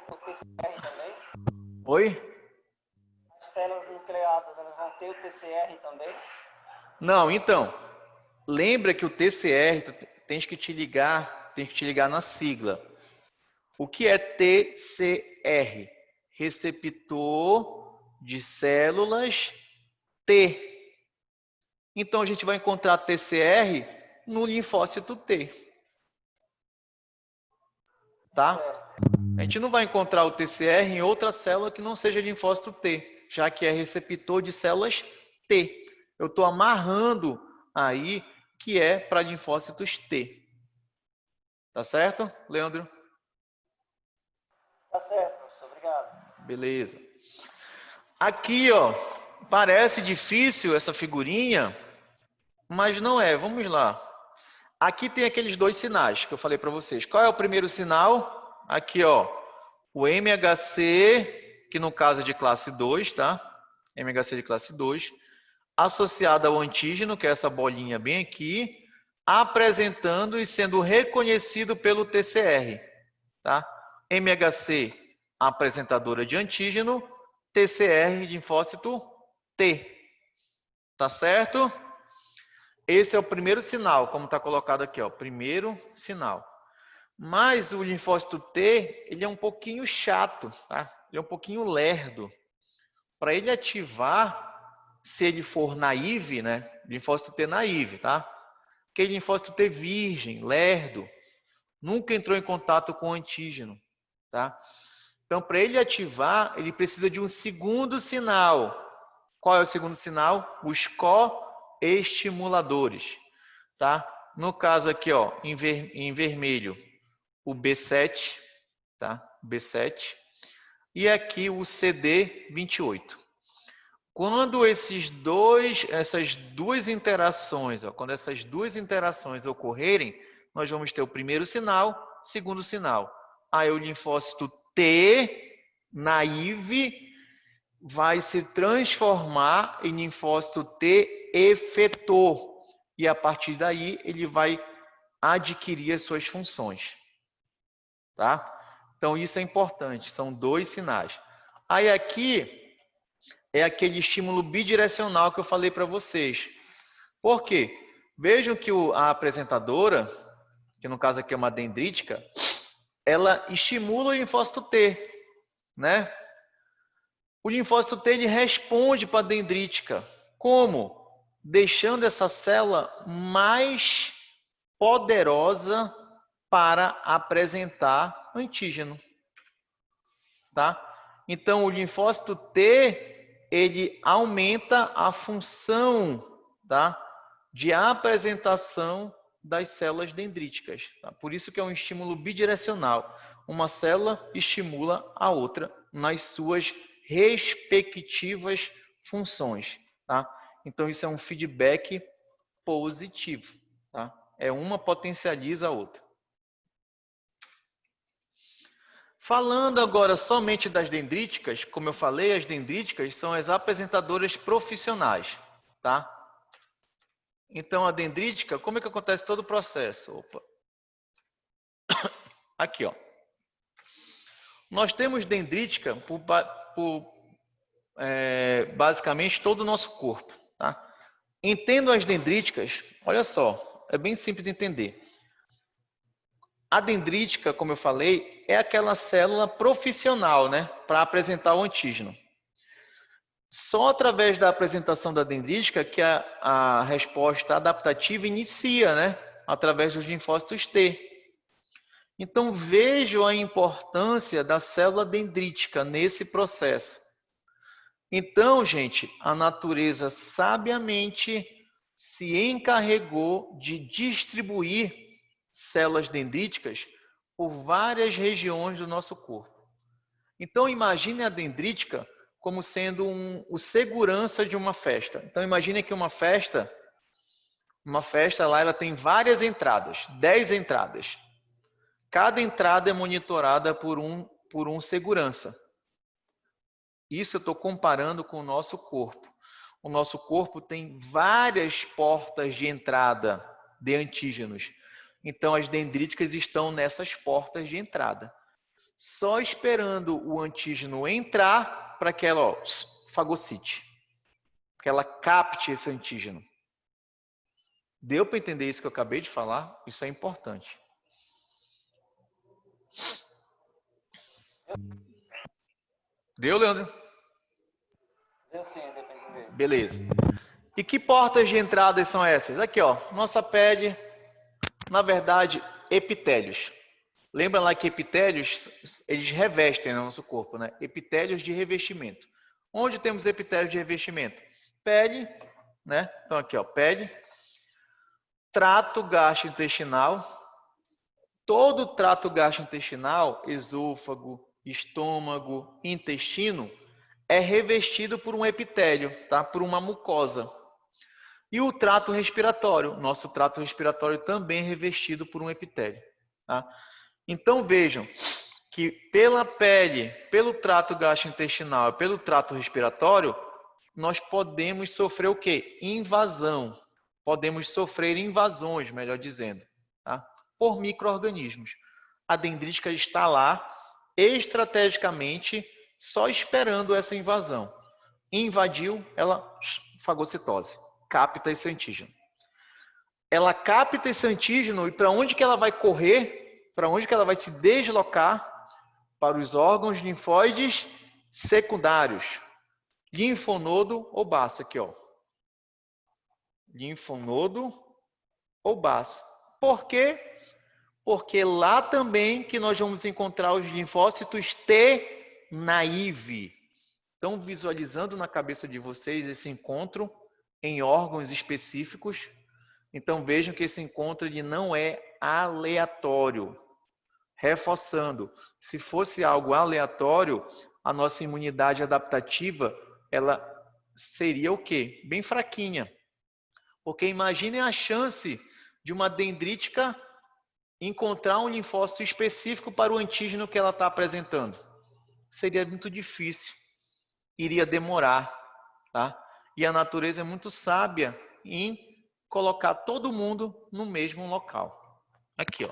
No TCR também? Oi? As células nucleadas vão ter o TCR também? Não, então, lembra que o TCR, tu tens que te ligar na sigla. O que é TCR? Receptor de células T. Então, a gente vai encontrar TCR no linfócito T. Tá? A gente não vai encontrar o TCR em outra célula que não seja linfócito T, já que é receptor de células T. Eu estou amarrando aí que é para linfócitos T. Tá certo, Leandro? Tá certo, professor. Obrigado. Beleza. Aqui, ó, parece difícil essa figurinha, mas não é. Vamos lá. Aqui tem aqueles dois sinais que eu falei para vocês. Qual é o primeiro sinal? Aqui, ó, o MHC, que no caso é de classe 2, tá? MHC de classe 2, associado ao antígeno, que é essa bolinha bem aqui, apresentando e sendo reconhecido pelo TCR, tá? MHC, apresentadora de antígeno, TCR, linfócito T. Tá certo? Esse é o primeiro sinal, como está colocado aqui, ó, primeiro sinal. Mas o linfócito T, ele é um pouquinho chato, tá? Ele é um pouquinho lerdo. Para ele ativar, se ele for naive, né? Linfócito T naive, tá? Aquele linfócito T virgem, lerdo, nunca entrou em contato com o antígeno, tá? Então, para ele ativar, ele precisa de um segundo sinal. Qual é o segundo sinal? Os coestimuladores, tá? No caso aqui, ó, em vermelho, o B7, tá? B7. E aqui o CD28. Quando essas duas interações, ó, quando essas duas interações ocorrerem, nós vamos ter o primeiro sinal, segundo sinal. Aí o linfócito T naive vai se transformar em linfócito T efetor. E a partir daí ele vai adquirir as suas funções. Tá? Então isso é importante, são dois sinais. Aí aqui é aquele estímulo bidirecional que eu falei para vocês. Por quê? Vejam que a apresentadora, que no caso aqui é uma dendrítica, ela estimula o linfócito T, né? O linfócito T ele responde para a dendrítica. Como? Deixando essa célula mais poderosa para apresentar antígeno. Tá? Então, o linfócito T, ele aumenta a função, tá, de apresentação das células dendríticas. Tá? Por isso que é um estímulo bidirecional. Uma célula estimula a outra nas suas respectivas funções. Tá? Então, isso é um feedback positivo. Tá? É uma potencializa a outra. Falando agora somente das dendríticas, como eu falei, as dendríticas são as apresentadoras profissionais, tá? Então, a dendrítica, como é que acontece todo o processo? Opa. Aqui, ó. Nós temos dendrítica por basicamente todo o nosso corpo, tá? Entendo as dendríticas, olha só, é bem simples de entender. A dendrítica, como eu falei, é aquela célula profissional, né, para apresentar o antígeno. Só através da apresentação da dendrítica que a resposta adaptativa inicia, né, através dos linfócitos T. Então, vejam a importância da célula dendrítica nesse processo. Então, gente, a natureza sabiamente se encarregou de distribuir células dendríticas por várias regiões do nosso corpo. Então, imagine a dendrítica como sendo o segurança de uma festa. Então, imagine que uma festa lá, ela tem várias entradas, 10 entradas. Cada entrada é monitorada por um segurança. Isso eu estou comparando com o nosso corpo. O nosso corpo tem várias portas de entrada de antígenos. Então, as dendríticas estão nessas portas de entrada, só esperando o antígeno entrar para que ela fagocite, que ela capte esse antígeno. Deu para entender isso que eu acabei de falar? Isso é importante. Deu, Leandro? Deu sim, deu para entender. Beleza. E que portas de entrada são essas? Aqui, ó, nossa pele, na verdade, epitélios. Lembra lá que epitélios, eles revestem no nosso corpo, né? Epitélios de revestimento. Onde temos epitélios de revestimento? Pele, né? Então aqui, ó, pele, trato gastrointestinal. Todo o trato gastrointestinal, esôfago, estômago, intestino, é revestido por um epitélio, tá? Por uma mucosa. E o trato respiratório, nosso trato respiratório também é revestido por um epitélio, tá? Então vejam que pela pele, pelo trato gastrointestinal e pelo trato respiratório, nós podemos sofrer o quê? Invasão. Podemos sofrer invasões, melhor dizendo, tá? Por micro-organismos. A dendrítica está lá estrategicamente só esperando essa invasão. Invadiu, ela fagocitose, capta esse antígeno. Ela capta esse antígeno e para onde que ela vai correr? Para onde que ela vai se deslocar? Para os órgãos linfóides secundários. Linfonodo ou baço, aqui, ó. Linfonodo ou baço. Por quê? Porque lá também que nós vamos encontrar os linfócitos T naive. Estão visualizando na cabeça de vocês esse encontro em órgãos específicos? Então vejam que esse encontro ele não é aleatório. Reforçando, se fosse algo aleatório, a nossa imunidade adaptativa, ela seria o quê? Bem fraquinha. Porque imaginem a chance de uma dendrítica encontrar um linfócito específico para o antígeno que ela está apresentando. Seria muito difícil. Iria demorar, tá? E a natureza é muito sábia em colocar todo mundo no mesmo local. Aqui, ó.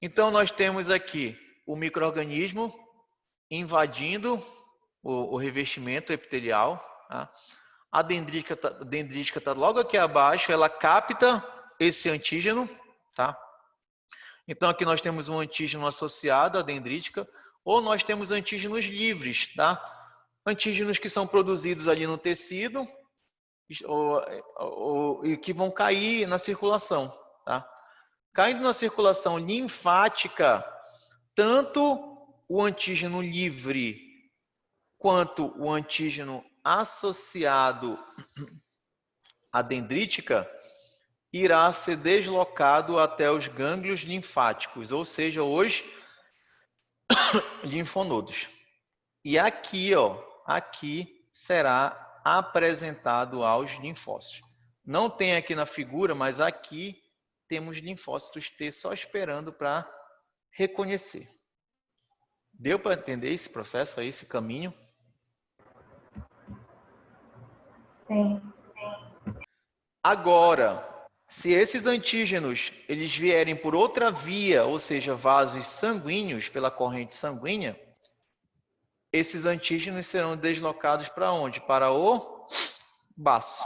Então, nós temos aqui o micro-organismo invadindo o revestimento epitelial. Tá? A dendrítica está logo aqui abaixo, ela capta esse antígeno. Tá? Então, aqui nós temos um antígeno associado à dendrítica, ou nós temos antígenos livres. Tá? Antígenos que são produzidos ali no tecido e que vão cair na circulação. Tá? Caindo na circulação linfática, tanto o antígeno livre quanto o antígeno associado à dendrítica irá ser deslocado até os gânglios linfáticos, ou seja, os linfonodos. E aqui, ó, aqui será apresentado aos linfócitos. Não tem aqui na figura, mas aqui temos linfócitos T só esperando para reconhecer. Deu para entender esse processo aí, esse caminho? Sim. Agora, se esses antígenos eles vierem por outra via, ou seja, vasos sanguíneos, pela corrente sanguínea, esses antígenos serão deslocados para onde? Para o baço.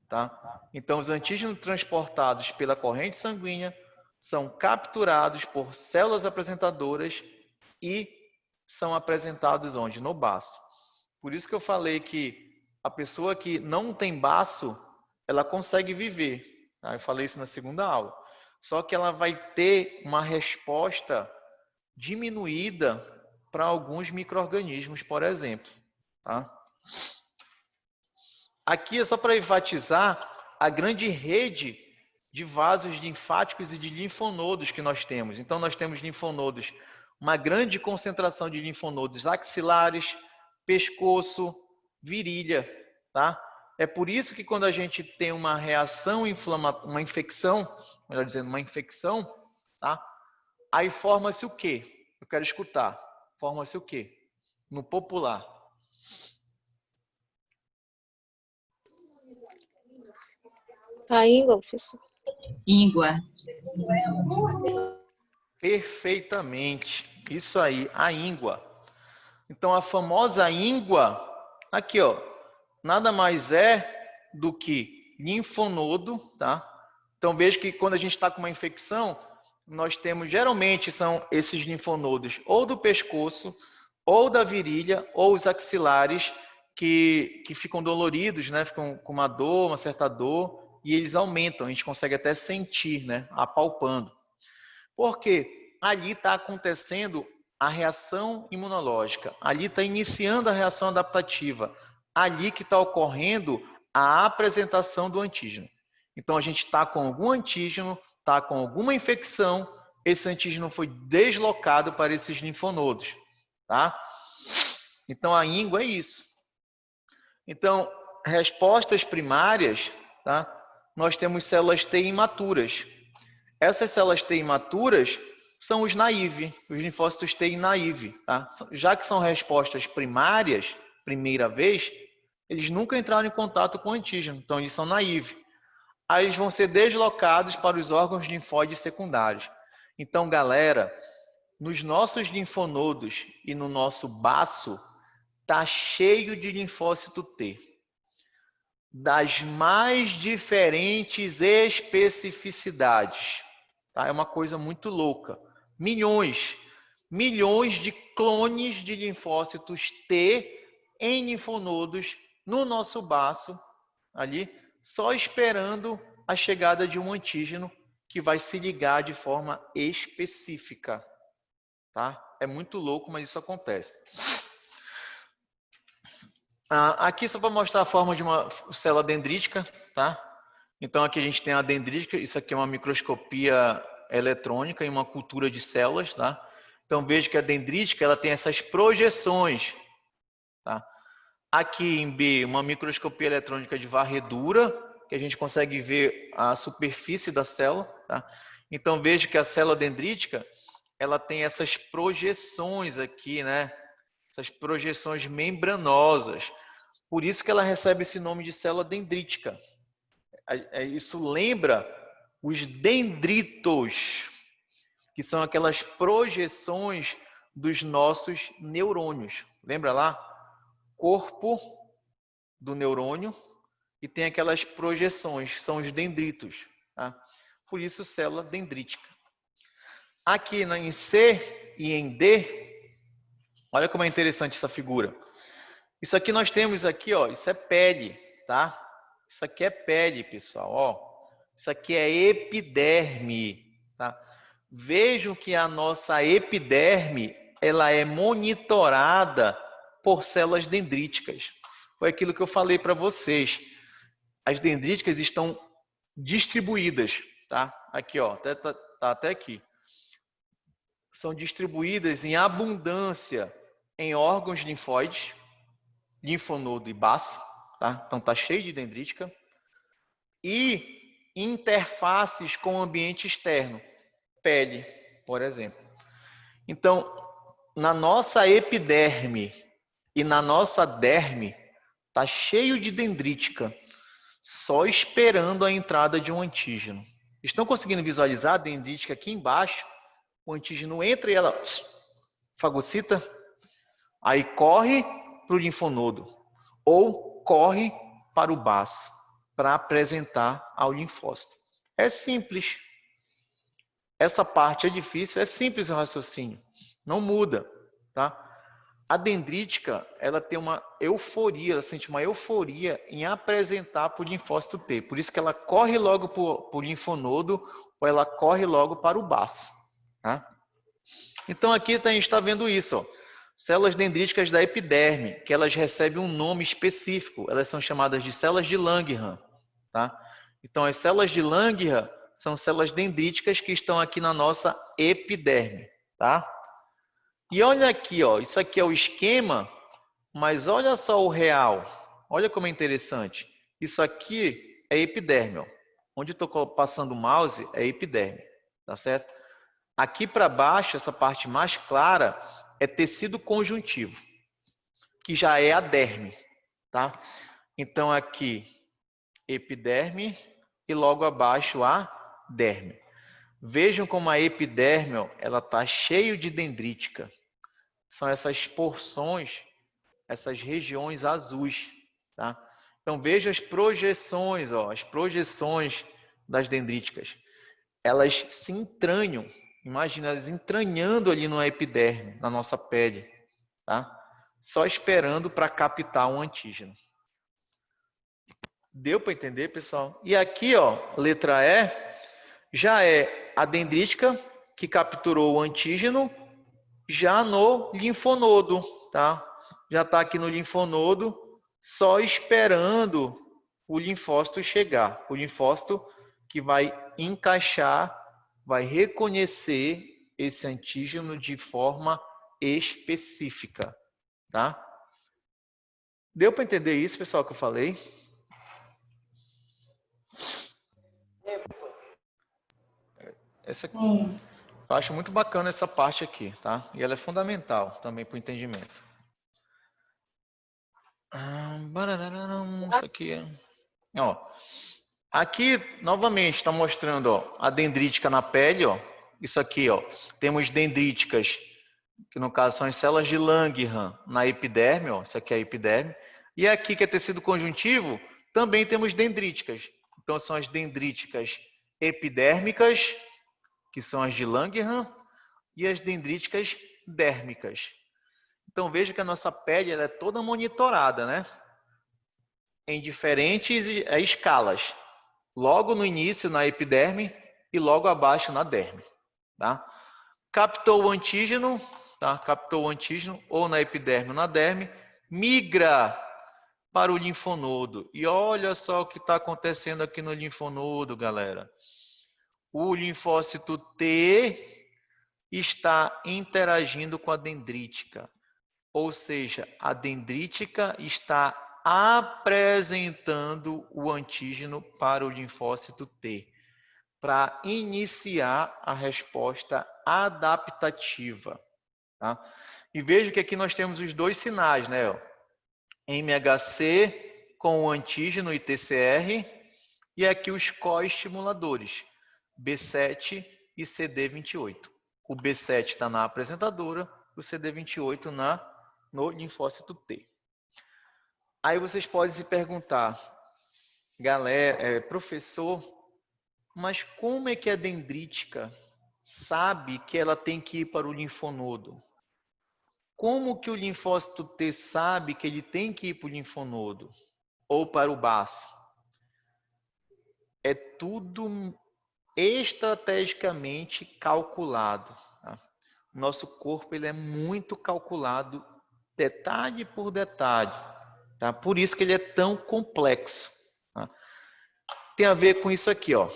Tá? Então, os antígenos transportados pela corrente sanguínea são capturados por células apresentadoras e são apresentados onde? No baço. Por isso que eu falei que a pessoa que não tem baço, ela consegue viver. Tá? Eu falei isso na segunda aula. Só que ela vai ter uma resposta diminuída para alguns micro-organismos, por exemplo. Tá? Aqui é só para enfatizar a grande rede de vasos linfáticos e de linfonodos que nós temos. Então, nós temos linfonodos, uma grande concentração de linfonodos axilares, pescoço, virilha, tá? É por isso que quando a gente tem uma reação inflamatória, uma infecção, melhor dizendo, uma infecção, tá? Aí forma-se o quê? Eu quero escutar. Forma-se o quê? No popular. A íngua, professor. Íngua. Perfeitamente. Isso aí, a íngua. Então, a famosa íngua, aqui, ó, nada mais é do que linfonodo, tá? Então, veja que quando a gente está com uma infecção, nós temos, geralmente, são esses linfonodos ou do pescoço, ou da virilha, ou os axilares, que ficam doloridos, né? Ficam com uma dor, uma certa dor, e eles aumentam, a gente consegue até sentir, né? Apalpando. Por quê? Ali está acontecendo a reação imunológica, ali está iniciando a reação adaptativa, ali que está ocorrendo a apresentação do antígeno. Então, a gente está com algum antígeno, está com alguma infecção, esse antígeno foi deslocado para esses linfonodos, tá? Então, a íngua é isso. Então, respostas primárias, tá? Nós temos células T imaturas. Essas células T imaturas são os naive, os linfócitos T naive. Tá? Já que são respostas primárias, primeira vez, eles nunca entraram em contato com o antígeno, então eles são naive. Aí eles vão ser deslocados para os órgãos linfóides secundários. Então, galera, nos nossos linfonodos e no nosso baço, está cheio de linfócito T. Das mais diferentes especificidades. Tá? É uma coisa muito louca. Milhões de clones de linfócitos T em linfonodos no nosso baço, ali, só esperando a chegada de um antígeno que vai se ligar de forma específica. Tá? É muito louco, mas isso acontece. Aqui só para mostrar a forma de uma célula dendrítica, tá? Então aqui a gente tem a dendrítica, isso aqui é uma microscopia eletrônica em uma cultura de células, tá? Então veja que a dendrítica ela tem essas projeções, tá? Aqui em B, uma microscopia eletrônica de varredura, que a gente consegue ver a superfície da célula, tá? Então veja que a célula dendrítica, ela tem essas projeções aqui, né? Essas projeções membranosas. Por isso que ela recebe esse nome de célula dendrítica. Isso lembra os dendritos, que são aquelas projeções dos nossos neurônios. Lembra lá? Corpo do neurônio e tem aquelas projeções, são os dendritos. Tá? Por isso, célula dendrítica. Aqui em C e em D, olha como é interessante essa figura. Isso aqui nós temos aqui, ó, isso é pele, tá? Isso aqui é pele, pessoal, ó. Isso aqui é epiderme, tá? Vejam que a nossa epiderme, ela é monitorada por células dendríticas. Foi aquilo que eu falei para vocês. As dendríticas estão distribuídas, tá? Aqui, ó, tá até aqui. São distribuídas em abundância em órgãos linfóides, linfonodo e baço, tá? Então tá cheio de dendrítica. E interfaces com o ambiente externo, pele, por exemplo. Então, na nossa epiderme e na nossa derme, tá cheio de dendrítica, só esperando a entrada de um antígeno. Estão conseguindo visualizar a dendrítica aqui embaixo? O antígeno entra e ela fagocita, aí corre para o linfonodo ou corre para o baço para apresentar ao linfócito. É simples. essa parte é difícil, é simples o raciocínio, não muda, tá? A dendrítica, ela tem uma euforia, ela sente uma euforia em apresentar para o linfócito T. Por isso que ela corre logo para o linfonodo ou ela corre logo para o baço. Tá? Então aqui a gente está vendo isso. Ó. Células dendríticas da epiderme, que elas recebem um nome específico. Elas são chamadas de células de Langerhans. Tá? Então as células de Langerhans são células dendríticas que estão aqui na nossa epiderme. Tá? E olha aqui, ó, isso aqui é o esquema, mas olha só o real. Olha como é interessante. Isso aqui é epiderme. Ó. Onde eu estou passando o mouse é epiderme. Tá certo? Aqui para baixo, essa parte mais clara, é tecido conjuntivo, que já é a derme. Tá? Então aqui, epiderme e logo abaixo a derme. Vejam como a epiderme ela está cheia de dendrítica. São essas porções, essas regiões azuis. Tá? Então, veja as projeções, ó, as projeções das dendríticas. Elas se entranham, imagina, elas entranhando ali no epiderme, na nossa pele. Tá? Só esperando para captar um antígeno. Deu para entender, pessoal? E aqui, ó, letra E, já é a dendrítica que capturou o antígeno já no linfonodo, tá? Já está aqui no linfonodo, só esperando o linfócito chegar. O linfócito que vai encaixar, vai reconhecer esse antígeno de forma específica, tá? Deu para entender isso, pessoal, que eu falei? Essa aqui. Sim. Eu acho muito bacana essa parte aqui, tá? E ela é fundamental também para o entendimento. Isso aqui é... Ó, aqui, novamente, está mostrando ó, a dendrítica na pele. Ó. Isso aqui, ó, temos dendríticas, que no caso são as células de Langerhans na epiderme. Ó, isso aqui é a epiderme. E aqui, que é tecido conjuntivo, também temos dendríticas. Então, são as dendríticas epidérmicas, que são as de Langerhans, e as dendríticas dérmicas. Então, veja que a nossa pele ela é toda monitorada, né? Em diferentes escalas. Logo no início, na epiderme, e logo abaixo, na derme. Tá? Captou o antígeno, tá? Captou o antígeno, ou na epiderme ou na derme, migra para o linfonodo. E olha só o que está acontecendo aqui no linfonodo, galera. O linfócito T está interagindo com a dendrítica. Ou seja, a dendrítica está apresentando o antígeno para o linfócito T, para iniciar a resposta adaptativa. Tá? E veja que aqui nós temos os dois sinais, né? MHC com o antígeno e TCR, e aqui os coestimuladores, B7 e CD28. O B7 está na apresentadora, o CD28 no linfócito T. Aí vocês podem se perguntar, galera, professor, mas como é que a dendrítica sabe que ela tem que ir para o linfonodo? Como que o linfócito T sabe que ele tem que ir para o linfonodo ou para o baço? É tudo estrategicamente calculado. Tá? Nosso corpo ele é muito calculado, detalhe por detalhe. Tá? Por isso que ele é tão complexo. Tá? Tem a ver com isso aqui, ó.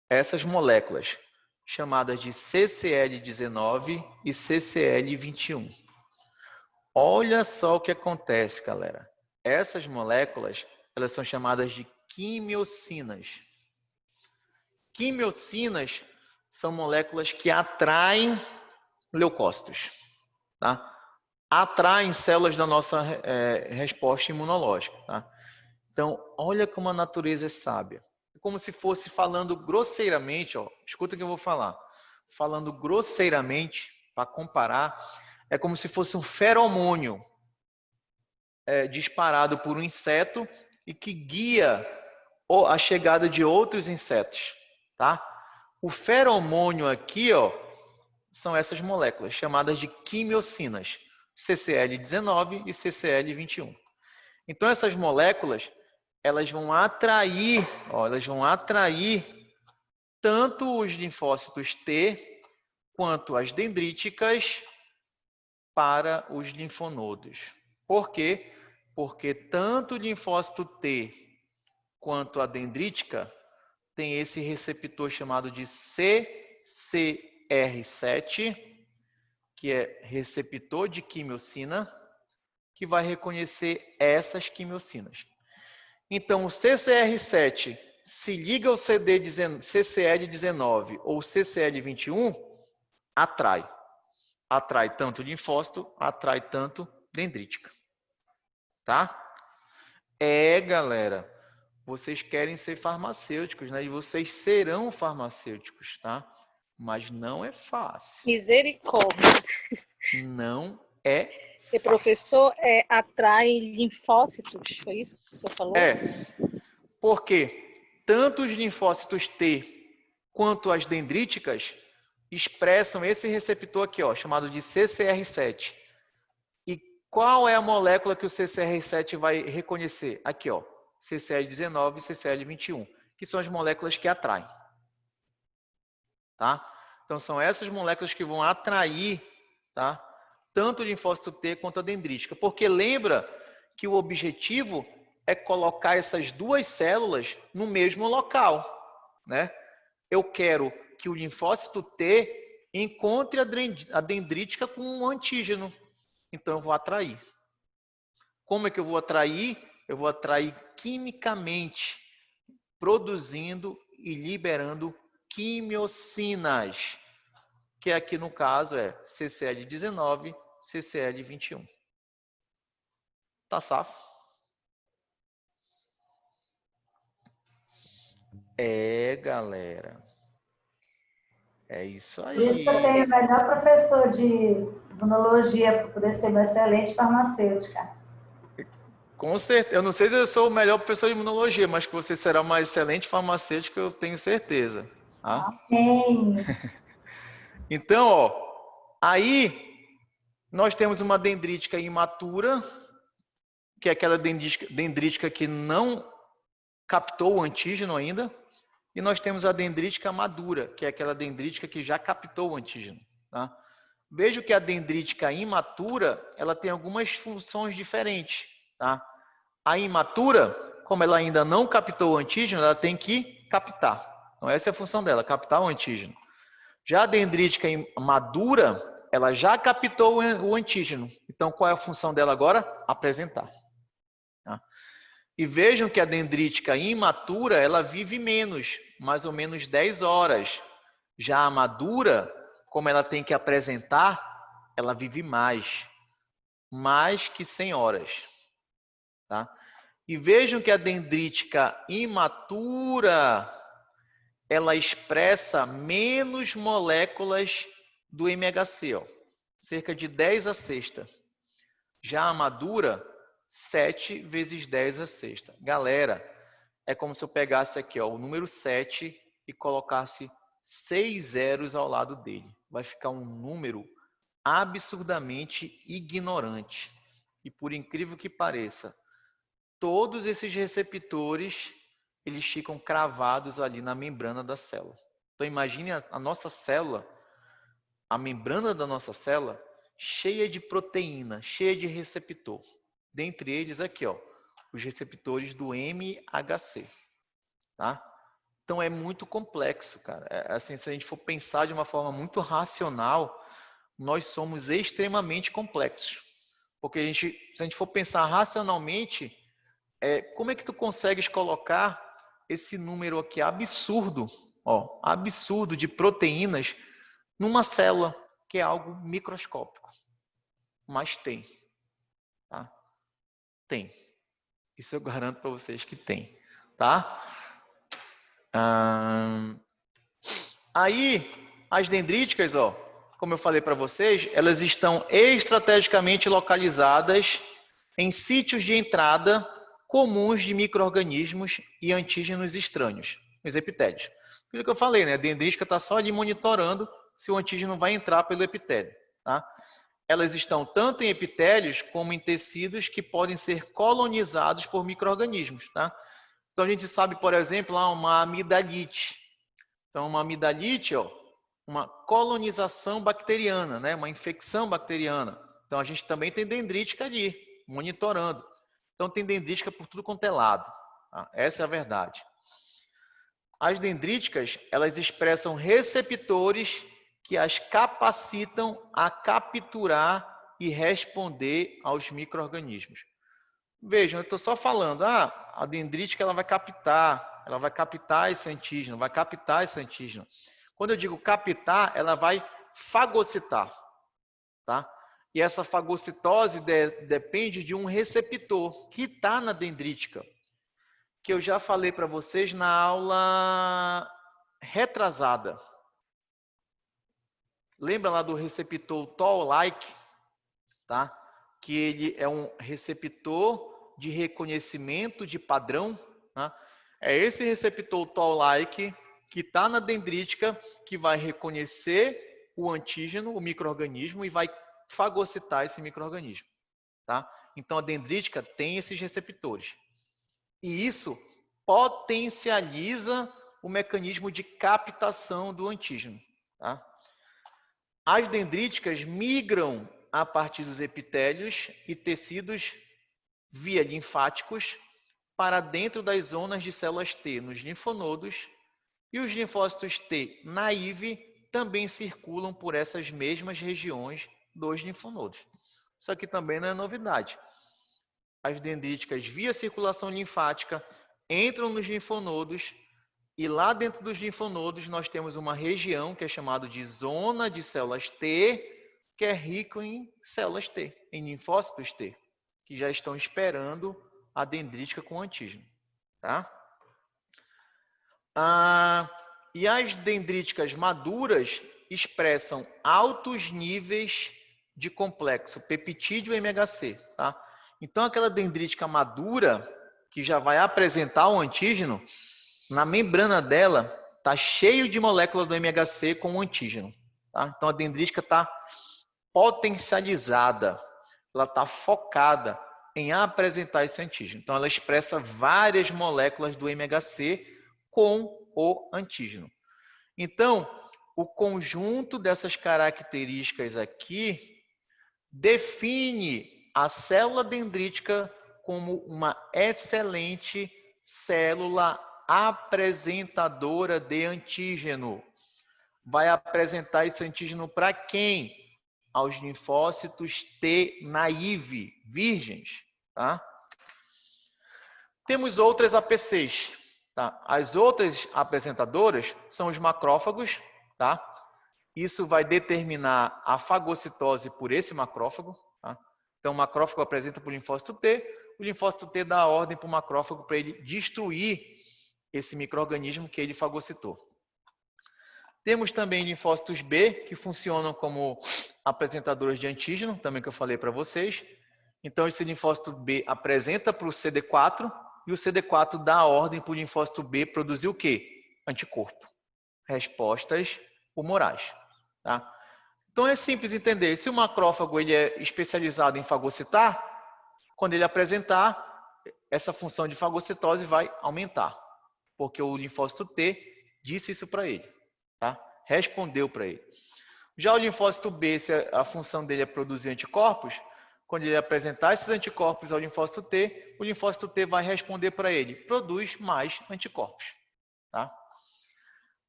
Essas moléculas chamadas de CCl19 e CCl21. Olha só o que acontece, galera. Essas moléculas, elas são chamadas de quimiocinas. Quimiocinas são moléculas que atraem leucócitos, tá? Atraem células da nossa resposta imunológica, tá? Então, olha como a natureza é sábia. É como se fosse falando grosseiramente, ó, escuta o que eu vou falar. Falando grosseiramente, para comparar, é como se fosse um feromônio disparado por um inseto e que guia a chegada de outros insetos, tá? O feromônio aqui, ó, são essas moléculas chamadas de quimiocinas, CCL19 e CCL21. Então, essas moléculas, elas vão atrair, ó, tanto os linfócitos T quanto as dendríticas para os linfonodos. Por quê? Porque tanto o linfócito T quanto a dendrítica tem esse receptor chamado de CCR7, que é receptor de quimiocina, que vai reconhecer essas quimiocinas. Então, o CCR7 se liga ao CCL19 ou CCL21, atrai. Atrai tanto linfócito, atrai tanto dendrítica. Tá? Galera, vocês querem ser farmacêuticos, né? E vocês serão farmacêuticos, tá? Mas não é fácil. Misericórdia. Não é. E professor, atrai linfócitos, foi isso que o senhor falou? Porque tanto os linfócitos T quanto as dendríticas expressam esse receptor aqui, ó, chamado de CCR7. E qual é a molécula que o CCR7 vai reconhecer? Aqui, ó, CCL19 e CCL21, que são as moléculas que atraem. Tá? Então, são essas moléculas que vão atrair, tá? Tanto o linfócito T quanto a dendrítica. Porque lembra que o objetivo é colocar essas duas células no mesmo local, né? Eu quero que o linfócito T encontre a dendrítica com um antígeno. Então, eu vou atrair. Como é que eu vou atrair? Eu vou atrair quimicamente, produzindo e liberando quimiocinas, que aqui no caso é CCL19, CCL21. Tá safo? Galera. É isso aí. Por isso que eu tenho o melhor professor de imunologia para poder ser uma excelente farmacêutica. Com certeza. Eu não sei se eu sou o melhor professor de imunologia, mas que você será uma excelente farmacêutica, eu tenho certeza. Tá? Amém. Então, ó, aí nós temos uma dendrítica imatura, que é aquela dendrítica que não captou o antígeno ainda. E nós temos a dendrítica madura, que é aquela dendrítica que já captou o antígeno. Tá? Vejo que a dendrítica imatura, ela tem algumas funções diferentes. Tá? A imatura, como ela ainda não captou o antígeno, ela tem que captar. Então, essa é a função dela, captar o antígeno. Já a dendrítica madura, ela já captou o antígeno. Então, qual é a função dela agora? Apresentar. Tá? E vejam que a dendrítica imatura, ela vive menos, mais ou menos 10 horas. Já a madura, como ela tem que apresentar, ela vive mais que 100 horas. Tá? E vejam que a dendrítica imatura, ela expressa menos moléculas do MHC, ó, cerca de 10 a sexta. Já a madura, 7 vezes 10 a sexta. Galera, é como se eu pegasse aqui, ó, o número 7 e colocasse 6 zeros ao lado dele. Vai ficar um número absurdamente ignorante. E por incrível que pareça, todos esses receptores, eles ficam cravados ali na membrana da célula. Então imagine a nossa célula, a membrana da nossa célula, cheia de proteína, cheia de receptor. Dentre eles aqui, ó, os receptores do MHC. Tá? Então é muito complexo, cara. Assim, se a gente for pensar de uma forma muito racional, nós somos extremamente complexos. Porque se a gente for pensar racionalmente, como é que tu consegues colocar esse número aqui absurdo, ó, absurdo de proteínas numa célula, que é algo microscópico? Mas tem. Tá? Tem. Isso eu garanto para vocês que tem. Tá? Aí, as dendríticas, ó, como eu falei para vocês, elas estão estrategicamente localizadas em sítios de entrada comuns de micro-organismos e antígenos estranhos, os epitélios. Aquilo que eu falei, né? A dendrítica está só ali monitorando se o antígeno vai entrar pelo epitélio, tá? Elas estão tanto em epitélios como em tecidos que podem ser colonizados por micro-organismos, tá? Então, a gente sabe, por exemplo, uma amidalite. Então, uma amidalite, ó, uma colonização bacteriana, né? Uma infecção bacteriana. Então, a gente também tem dendrítica ali, monitorando. Então, tem dendrítica por tudo quanto é lado. Tá? Essa é a verdade. As dendríticas, elas expressam receptores que as capacitam a capturar e responder aos micro-organismos. Vejam, eu estou só falando, a dendrítica ela vai captar esse antígeno, vai captar esse antígeno. Quando eu digo captar, ela vai fagocitar, tá? E essa fagocitose depende de um receptor que está na dendrítica, que eu já falei para vocês na aula retrasada. Lembra lá do receptor Toll-like, tá? Que ele é um receptor de reconhecimento de padrão, tá? É esse receptor Toll-like que está na dendrítica que vai reconhecer o antígeno, o micro-organismo, e vai fagocitar esse micro-organismo, tá? Então, a dendrítica tem esses receptores. E isso potencializa o mecanismo de captação do antígeno, tá? As dendríticas migram a partir dos epitélios e tecidos via linfáticos para dentro das zonas de células T nos linfonodos, e os linfócitos T naive também circulam por essas mesmas regiões dos linfonodos. Isso aqui também não é novidade. As dendríticas via circulação linfática entram nos linfonodos, e lá dentro dos linfonodos nós temos uma região que é chamada de zona de células T, que é rico em células T, em linfócitos T, que já estão esperando a dendrítica com antígeno, tá? E as dendríticas maduras expressam altos níveis de complexo peptídeo MHC, tá? Então, aquela dendrítica madura, que já vai apresentar o antígeno, na membrana dela está cheio de moléculas do MHC com o antígeno, tá? Então, a dendrítica está potencializada, ela está focada em apresentar esse antígeno. Então, ela expressa várias moléculas do MHC com o antígeno. Então, o conjunto dessas características aqui define a célula dendrítica como uma excelente célula apresentadora de antígeno. Vai apresentar esse antígeno para quem? Aos linfócitos T naive, virgens, tá? Temos outras APCs, tá? As outras apresentadoras são os macrófagos, tá? Isso vai determinar a fagocitose por esse macrófago, tá? Então, o macrófago apresenta para o linfócito T, o linfócito T dá a ordem para o macrófago para ele destruir esse micro-organismo que ele fagocitou. Temos também linfócitos B, que funcionam como apresentadores de antígeno, também que eu falei para vocês. Então, esse linfócito B apresenta para o CD4, e o CD4 dá a ordem para o linfócito B produzir o quê? Anticorpo. Respostas humorais. Tá? Então, é simples entender. Se o macrófago ele é especializado em fagocitar, quando ele apresentar, essa função de fagocitose vai aumentar, porque o linfócito T disse isso para ele. Tá? Respondeu para ele. Já o linfócito B, se a função dele é produzir anticorpos, quando ele apresentar esses anticorpos ao linfócito T, o linfócito T vai responder para ele, produz mais anticorpos. Tá?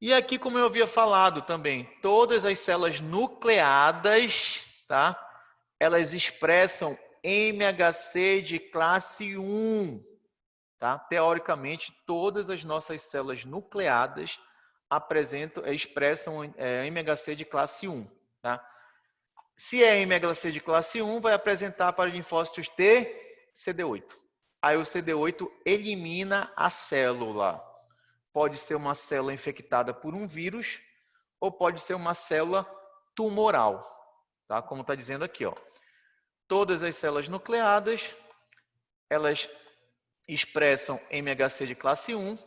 E aqui, como eu havia falado também, todas as células nucleadas, tá? Elas expressam MHC de classe 1. Tá? Teoricamente, todas as nossas células nucleadas expressam MHC de classe 1. Tá? Se é MHC de classe 1, vai apresentar para linfócitos T, CD8. Aí o CD8 elimina a célula. Pode ser uma célula infectada por um vírus ou pode ser uma célula tumoral. Tá? Como está dizendo aqui. Ó. Todas as células nucleadas, elas expressam MHC de classe 1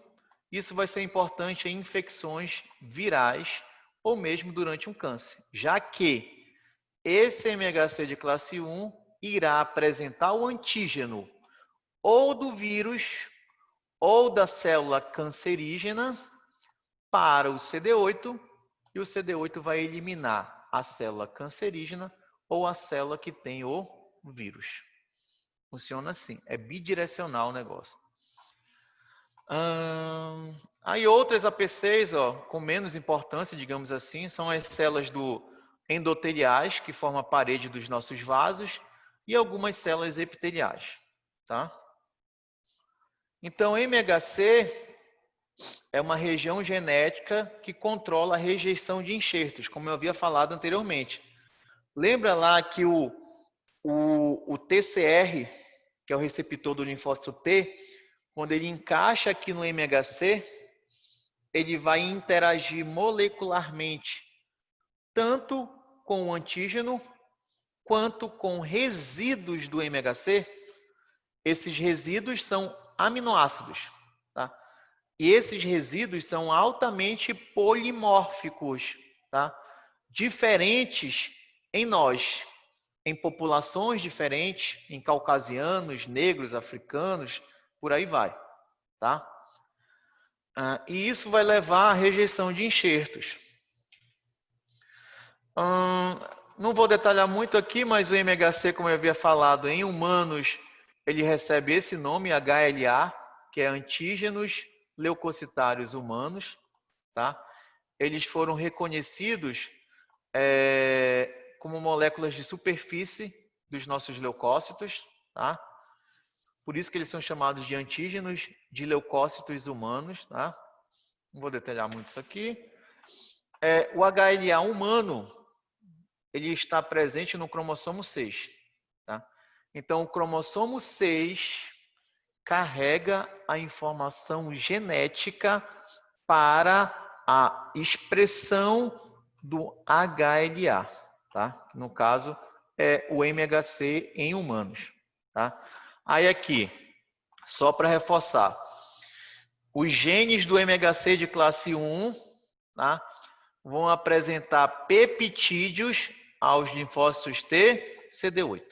Isso vai ser importante em infecções virais ou mesmo durante um câncer, já que esse MHC de classe 1 irá apresentar o antígeno ou do vírus ou da célula cancerígena para o CD8, e o CD8 vai eliminar a célula cancerígena ou a célula que tem o vírus. Funciona assim, é bidirecional o negócio. Aí outras APCs, com menos importância, digamos assim, são as células endoteliais, que formam a parede dos nossos vasos, e algumas células epiteliais. Tá? Então, MHC é uma região genética que controla a rejeição de enxertos, como eu havia falado anteriormente. Lembra lá que o TCR, que é o receptor do linfócito T, quando ele encaixa aqui no MHC, ele vai interagir molecularmente tanto com o antígeno quanto com resíduos do MHC. Esses resíduos são aminoácidos, tá? E esses resíduos são altamente polimórficos, tá? Diferentes em nós, em populações diferentes, em caucasianos, negros, africanos, por aí vai, tá? E isso vai levar à rejeição de enxertos. Não vou detalhar muito aqui, mas o MHC, como eu havia falado, em humanos, ele recebe esse nome, HLA, que é antígenos leucocitários humanos, tá? Eles foram reconhecidos como moléculas de superfície dos nossos leucócitos, tá? Por isso que eles são chamados de antígenos de leucócitos humanos, tá? Não vou detalhar muito isso aqui. O HLA humano, ele está presente no cromossomo 6, tá? Então, o cromossomo 6 carrega a informação genética para a expressão do HLA, tá? No caso, é o MHC em humanos, tá? Aí aqui, só para reforçar, os genes do MHC de classe 1, tá? Vão apresentar peptídeos aos linfócitos T, CD8.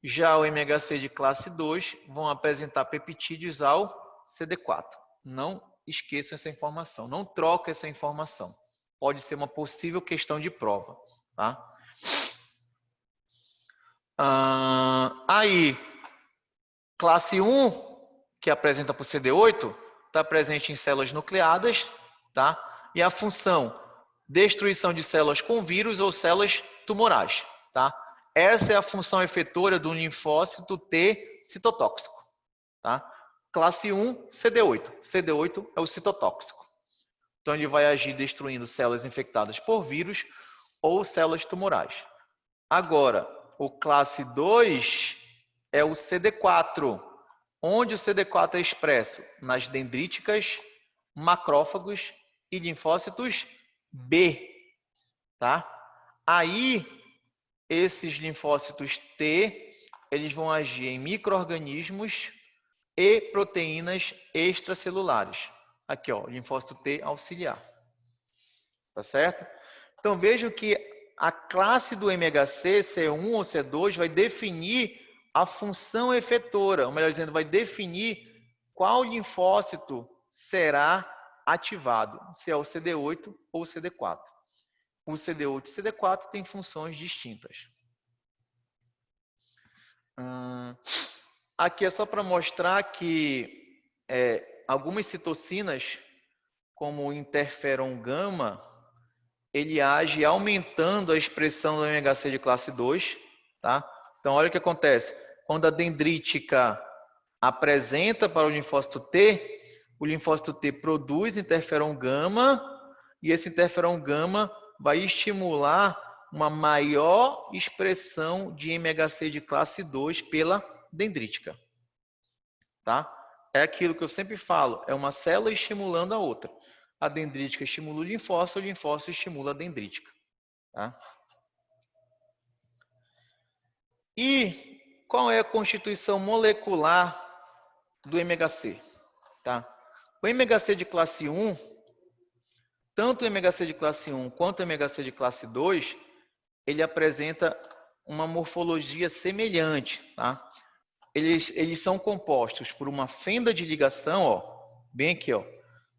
Já o MHC de classe 2 vão apresentar peptídeos ao CD4. Não esqueça essa informação, não troque essa informação. Pode ser uma possível questão de prova, tá? Aí, classe 1, que apresenta para o CD8, está presente em células nucleadas, tá? E a função, destruição de células com vírus ou células tumorais, tá? Essa é a função efetora do linfócito T citotóxico, tá? Classe 1, CD8. CD8 é o citotóxico. Então, ele vai agir destruindo células infectadas por vírus ou células tumorais. Agora, o classe 2 é o CD4. Onde o CD4 é expresso? Nas dendríticas, macrófagos e linfócitos B, tá? Aí, esses linfócitos T, eles vão agir em micro-organismos e proteínas extracelulares. Aqui, ó, linfócito T auxiliar. Tá certo? Então, vejam que a classe do MHC, C1 ou C2, vai definir a função efetora, ou melhor dizendo, vai definir qual linfócito será ativado, se é o CD8 ou o CD4. O CD8 e o CD4 têm funções distintas. Aqui é só para mostrar que algumas citocinas, como o interferon gama, ele age aumentando a expressão do MHC de classe 2, tá? Então, olha o que acontece. Quando a dendrítica apresenta para o linfócito T produz interferon gama, e esse interferon gama vai estimular uma maior expressão de MHC de classe 2 pela dendrítica. Tá? É aquilo que eu sempre falo, é uma célula estimulando a outra. A dendrítica estimula o linfócito estimula a dendrítica. Tá? E qual é a constituição molecular do MHC? Tá? O MHC de classe 1, tanto o MHC de classe 1 quanto o MHC de classe 2, ele apresenta uma morfologia semelhante, tá? Eles são compostos por uma fenda de ligação, ó, bem aqui, ó,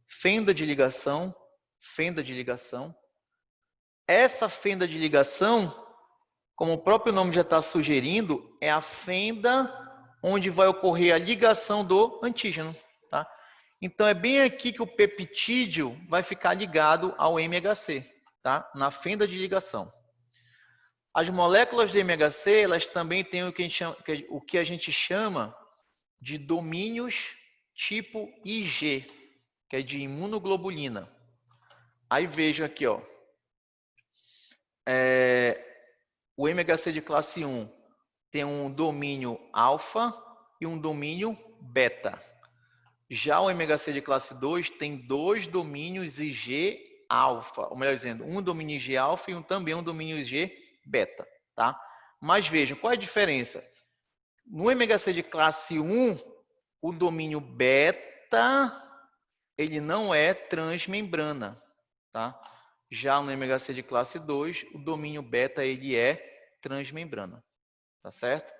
fenda de ligação, fenda de ligação. Essa fenda de ligação, como o próprio nome já está sugerindo, é a fenda onde vai ocorrer a ligação do antígeno, tá? Então, é bem aqui que o peptídeo vai ficar ligado ao MHC, tá? Na fenda de ligação. As moléculas de MHC, elas também têm o que a gente chama de domínios tipo IG, que é de imunoglobulina. Aí veja aqui, ó. O MHC de classe 1 tem um domínio alfa e um domínio beta. Já o MHC de classe 2 tem 2 domínios IG alfa, ou melhor dizendo, um domínio IG alfa e também um domínio IG beta, tá? Mas vejam, qual é a diferença? No MHC de classe 1, o domínio beta, ele não é transmembrana, tá? Já no MHC de classe 2, o domínio beta, ele é transmembrana, tá certo?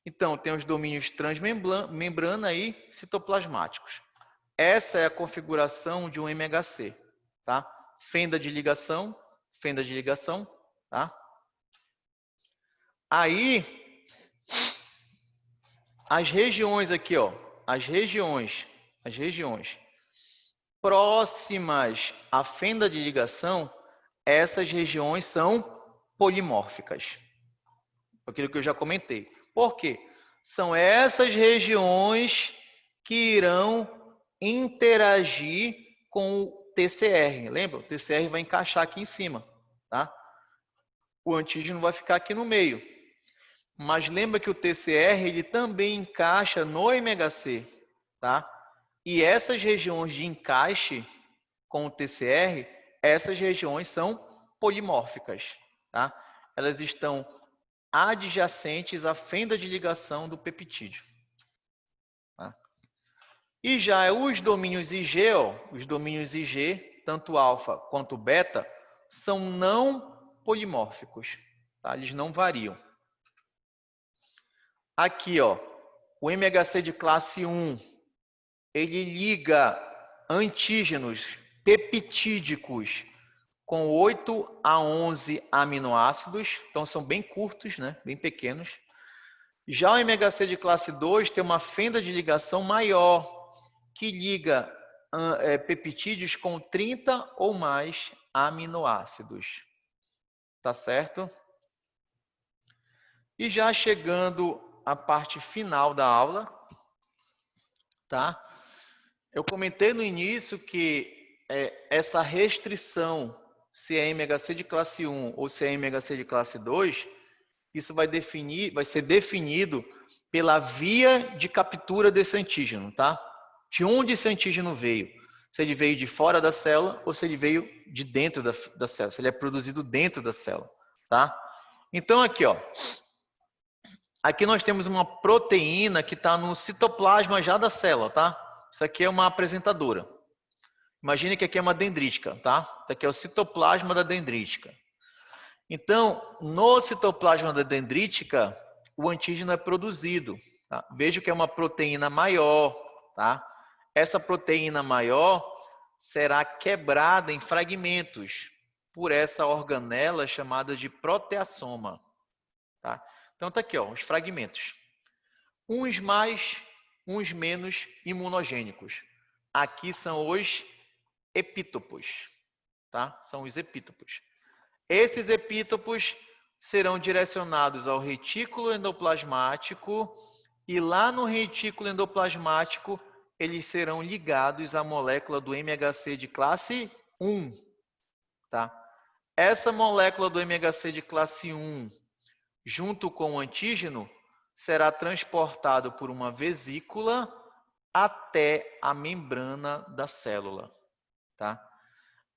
Então, tem os domínios transmembrana e citoplasmáticos. Essa é a configuração de um MHC, tá? Fenda de ligação, tá? Aí, as regiões aqui, ó, as regiões próximas à fenda de ligação, essas regiões são polimórficas. Aquilo que eu já comentei. Por quê? São essas regiões que irão interagir com o TCR. Lembra? O TCR vai encaixar aqui em cima, tá? O antígeno vai ficar aqui no meio. Mas lembra que o TCR, ele também encaixa no MHC, tá? E essas regiões de encaixe com o TCR, essas regiões são polimórficas, tá? Elas estão adjacentes à fenda de ligação do peptídeo. Tá? E já os domínios IG, ó, os domínios IG, tanto alfa quanto beta, são não polimórficos, tá? Eles não variam. Aqui, ó, o MHC de classe 1, ele liga antígenos peptídicos com 8 a 11 aminoácidos, então são bem curtos, né? Bem pequenos. Já o MHC de classe 2 tem uma fenda de ligação maior, que liga peptídeos com 30 ou mais aminoácidos. Tá certo? E já chegando à parte final da aula, tá? Eu comentei no início que essa restrição, se é MHC de classe 1 ou se é MHC de classe 2, isso vai ser definido pela via de captura desse antígeno, tá? De onde esse antígeno veio. Se ele veio de fora da célula ou se ele veio de dentro da célula, se ele é produzido dentro da célula, tá? Então aqui, ó. Aqui nós temos uma proteína que está no citoplasma já da célula, tá? Isso aqui é uma apresentadora. Imagine que aqui é uma dendrítica, tá? Isso aqui é o citoplasma da dendrítica. Então, no citoplasma da dendrítica, o antígeno é produzido. Tá? Veja que é uma proteína maior, tá? Essa proteína maior será quebrada em fragmentos por essa organela chamada de proteassoma, tá? Então, tá aqui, ó, os fragmentos. Uns mais, uns menos imunogênicos. Aqui são os epítopos, tá? São os epítopos. Esses epítopos serão direcionados ao retículo endoplasmático e lá no retículo endoplasmático eles serão ligados à molécula do MHC de classe 1, tá? Essa molécula do MHC de classe 1, junto com o antígeno, será transportado por uma vesícula até a membrana da célula, tá?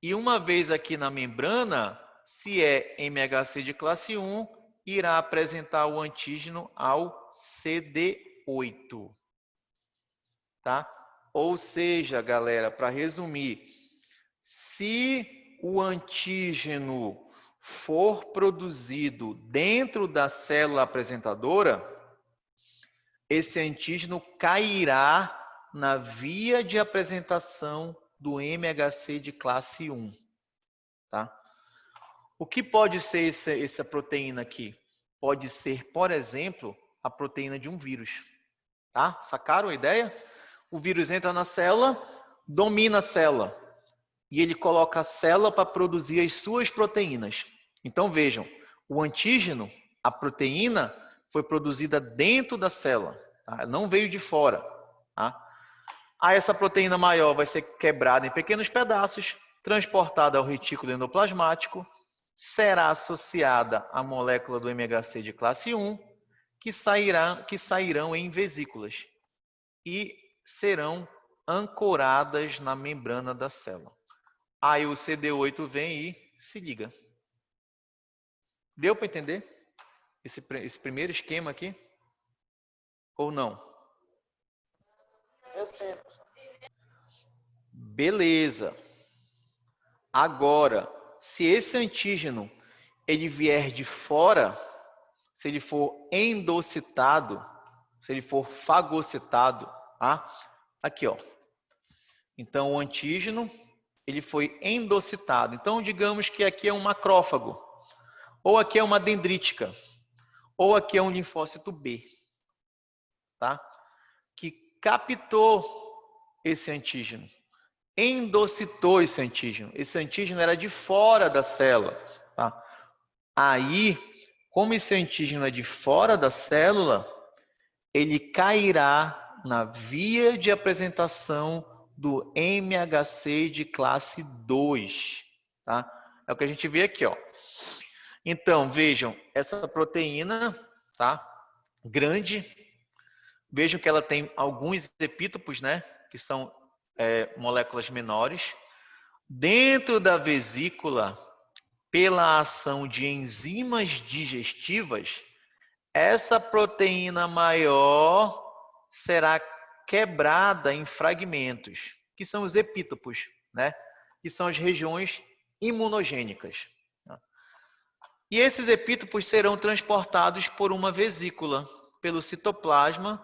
E uma vez aqui na membrana, se é MHC de classe 1, irá apresentar o antígeno ao CD8, tá? Ou seja, galera, para resumir, se o antígeno for produzido dentro da célula apresentadora, esse antígeno cairá na via de apresentação do MHC de classe 1. Tá? O que pode ser essa proteína aqui? Pode ser, por exemplo, a proteína de um vírus. Tá? Sacaram a ideia? O vírus entra na célula, domina a célula. E ele coloca a célula para produzir as suas proteínas. Então, vejam, o antígeno, a proteína, foi produzida dentro da célula. Tá? Não veio de fora. Tá? Aí essa proteína maior vai ser quebrada em pequenos pedaços, transportada ao retículo endoplasmático, será associada à molécula do MHC de classe 1, que sairão em vesículas e serão ancoradas na membrana da célula. Aí o CD8 vem e se liga. Deu para entender esse primeiro esquema aqui? Ou não? Eu sei. Beleza. Agora, se esse antígeno ele vier de fora, se ele for endocitado, se ele for fagocitado, tá? Aqui, ó. Então, o antígeno ele foi endocitado. Então, digamos que aqui é um macrófago, ou aqui é uma dendrítica, ou aqui é um linfócito B, tá? Que captou esse antígeno, endocitou esse antígeno. Esse antígeno era de fora da célula, tá? Aí, como esse antígeno é de fora da célula, ele cairá na via de apresentação do MHC de classe 2, tá? É o que a gente vê aqui, ó. Então, vejam, essa proteína, tá? Grande, vejam que ela tem alguns epítopos, né? Que são moléculas menores. Dentro da vesícula, pela ação de enzimas digestivas, essa proteína maior será quebrada em fragmentos, que são os epítopos, né? Que são as regiões imunogênicas. E esses epítopos serão transportados por uma vesícula, pelo citoplasma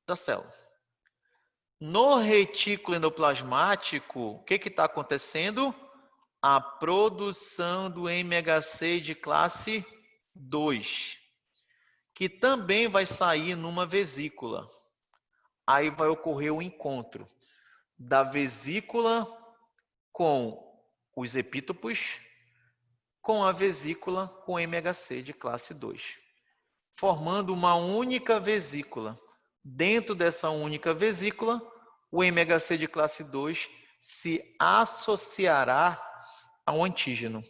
da célula. No retículo endoplasmático, o que está acontecendo? A produção do MHC de classe 2, que também vai sair numa vesícula. Aí vai ocorrer o encontro da vesícula com os epítopos, com a vesícula com MHC de classe 2, formando uma única vesícula. Dentro dessa única vesícula, o MHC de classe 2 se associará ao antígeno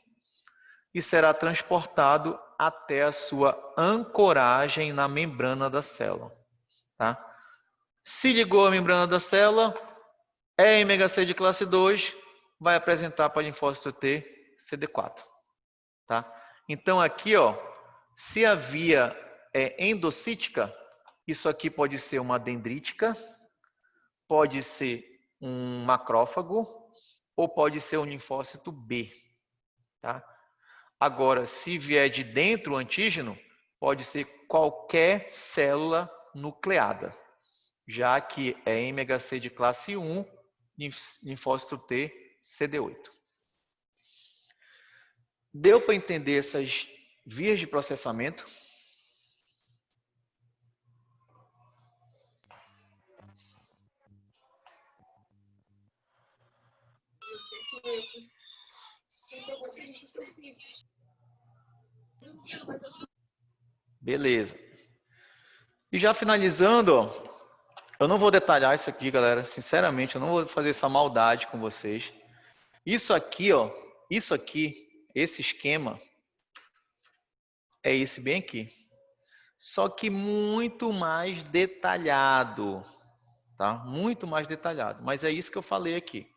e será transportado até a sua ancoragem na membrana da célula. Tá? Se ligou a membrana da célula, é MHC de classe 2, vai apresentar para linfócito T CD4. Tá? Então aqui, ó, se a via é endocítica, isso aqui pode ser uma dendrítica, pode ser um macrófago ou pode ser um linfócito B. Tá? Agora, se vier de dentro o antígeno, pode ser qualquer célula nucleada, já que é MHC de classe 1, linfócito T, CD8. Deu para entender essas vias de processamento? Beleza. E já finalizando, ó, eu não vou detalhar isso aqui, galera. Sinceramente, eu não vou fazer essa maldade com vocês. Isso aqui, ó, isso aqui, esse esquema é esse bem aqui. Só que muito mais detalhado, tá? Muito mais detalhado. Mas é isso que eu falei aqui.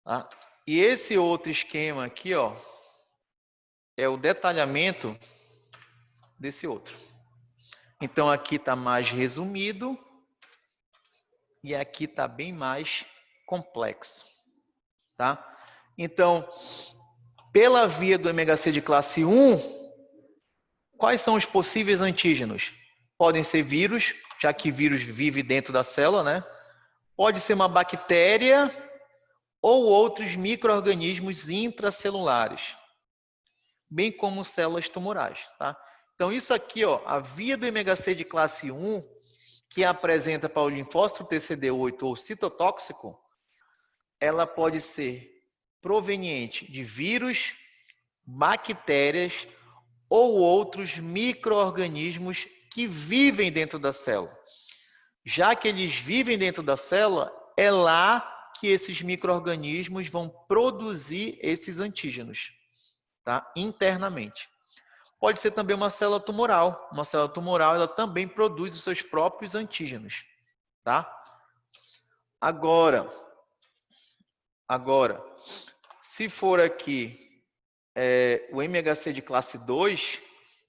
Tá? E esse outro esquema aqui, ó, é o detalhamento desse outro. Então aqui está mais resumido e aqui está bem mais complexo, tá? Então, pela via do MHC de classe 1, quais são os possíveis antígenos? Podem ser vírus, já que vírus vive dentro da célula, né? Pode ser uma bactéria ou outros micro-organismos intracelulares, bem como células tumorais, tá? Então, isso aqui, ó, a via do MHC de classe 1, que apresenta para o linfócito TCD8 ou citotóxico, ela pode ser proveniente de vírus, bactérias ou outros micro-organismos que vivem dentro da célula. Já que eles vivem dentro da célula, é lá que esses micro-organismos vão produzir esses antígenos, tá? Internamente. Pode ser também uma célula tumoral. Uma célula tumoral, ela também produz os seus próprios antígenos, tá? Agora, se for aqui o MHC de classe 2,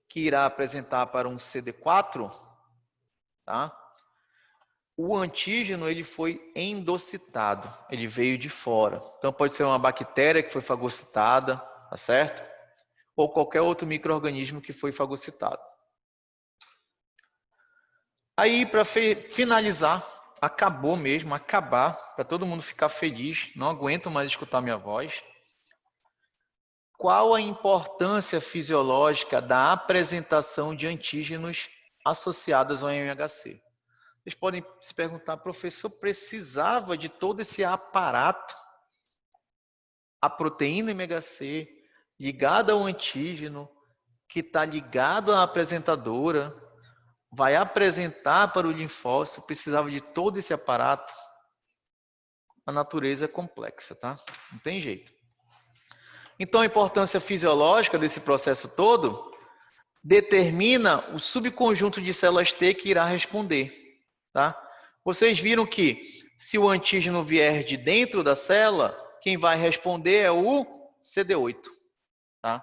que irá apresentar para um CD4, tá? O antígeno, ele foi endocitado, ele veio de fora. Então, pode ser uma bactéria que foi fagocitada, tá certo? Ou qualquer outro micro-organismo que foi fagocitado. Aí, para finalizar, acabou mesmo, acabar, para todo mundo ficar feliz, não aguento mais escutar minha voz. Qual a importância fisiológica da apresentação de antígenos associados ao MHC? Vocês podem se perguntar, professor, precisava de todo esse aparato, a proteína MHC, ligada ao antígeno, que está ligado à apresentadora, vai apresentar para o linfócito, precisava de todo esse aparato? A natureza é complexa, tá? Não tem jeito. Então, a importância fisiológica desse processo todo determina o subconjunto de células T que irá responder, tá? Vocês viram que se o antígeno vier de dentro da célula, quem vai responder é o CD8, tá?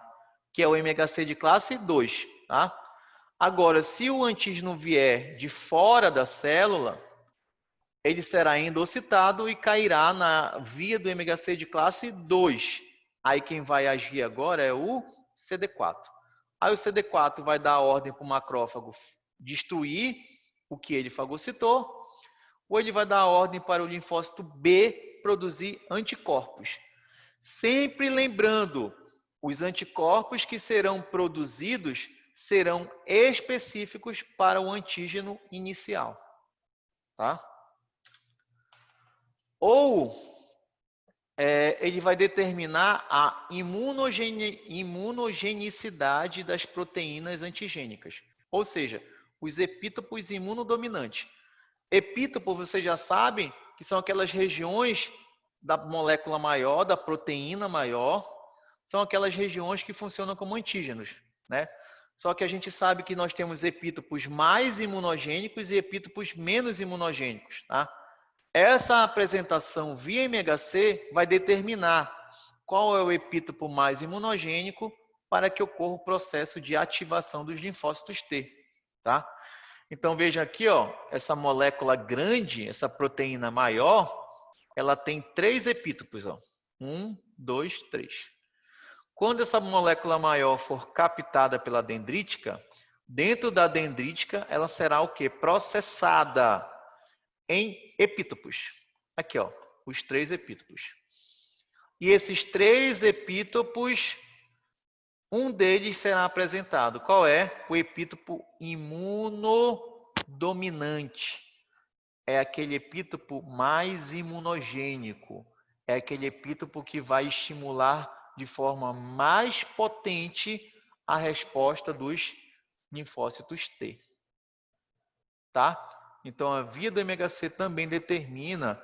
Que é o MHC de classe 2, tá? Agora, se o antígeno vier de fora da célula, ele será endocitado e cairá na via do MHC de classe 2. Aí quem vai agir agora é o CD4. Aí o CD4 vai dar a ordem para o macrófago destruir o que ele fagocitou, ou ele vai dar a ordem para o linfócito B produzir anticorpos. Sempre lembrando, os anticorpos que serão produzidos serão específicos para o antígeno inicial, tá? Ou ele vai determinar a imunogenicidade das proteínas antigênicas, ou seja, os epítopos imunodominantes. Epítopo, vocês já sabem que são aquelas regiões da molécula maior, da proteína maior, são aquelas regiões que funcionam como antígenos, né? Só que a gente sabe que nós temos epítopos mais imunogênicos e epítopos menos imunogênicos, tá? Essa apresentação via MHC vai determinar qual é o epítopo mais imunogênico para que ocorra o processo de ativação dos linfócitos T, tá? Então, veja aqui, ó, essa molécula grande, essa proteína maior, ela tem 3 epítopos, ó. 1, 2, 3. Quando essa molécula maior for captada pela dendrítica, dentro da dendrítica, ela será o quê? Processada em epítopos. Aqui, ó, os 3 epítopos. E esses 3 epítopos, um deles será apresentado. Qual é? O epítopo imunodominante. É aquele epítopo mais imunogênico. É aquele epítopo que vai estimular de forma mais potente a resposta dos linfócitos T. Tá? Então, a via do MHC também determina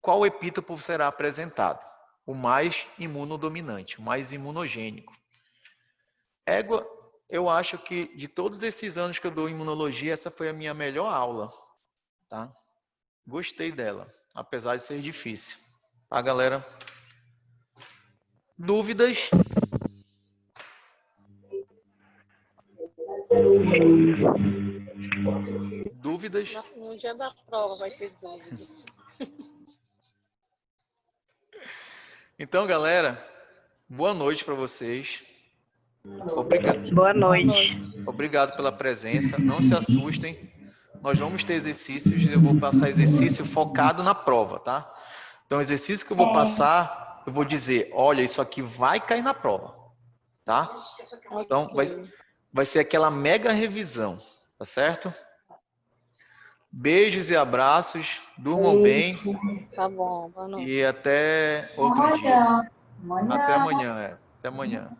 qual epítopo será apresentado. O mais imunodominante, o mais imunogênico. Eu acho que de todos esses anos que eu dou imunologia, essa foi a minha melhor aula. Tá? Gostei dela, apesar de ser difícil. Tá, galera? Dúvidas? Dúvidas? dúvidas? No dia da prova vai ter dúvidas. Então, galera, boa noite para vocês. Obrigado. Boa noite. Obrigado pela presença. Não se assustem. Nós vamos ter exercícios. Eu vou passar exercício focado na prova, tá? Então, o exercício que eu vou passar, eu vou dizer, olha, isso aqui vai cair na prova, tá? Então, vai ser aquela mega revisão, tá certo? Beijos e abraços. Durmam bem. Tá bom, boa noite. E até outro dia. Até amanhã, Até amanhã.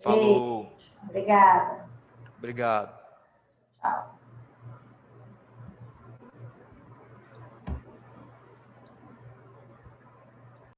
Falou. Obrigada. Obrigado.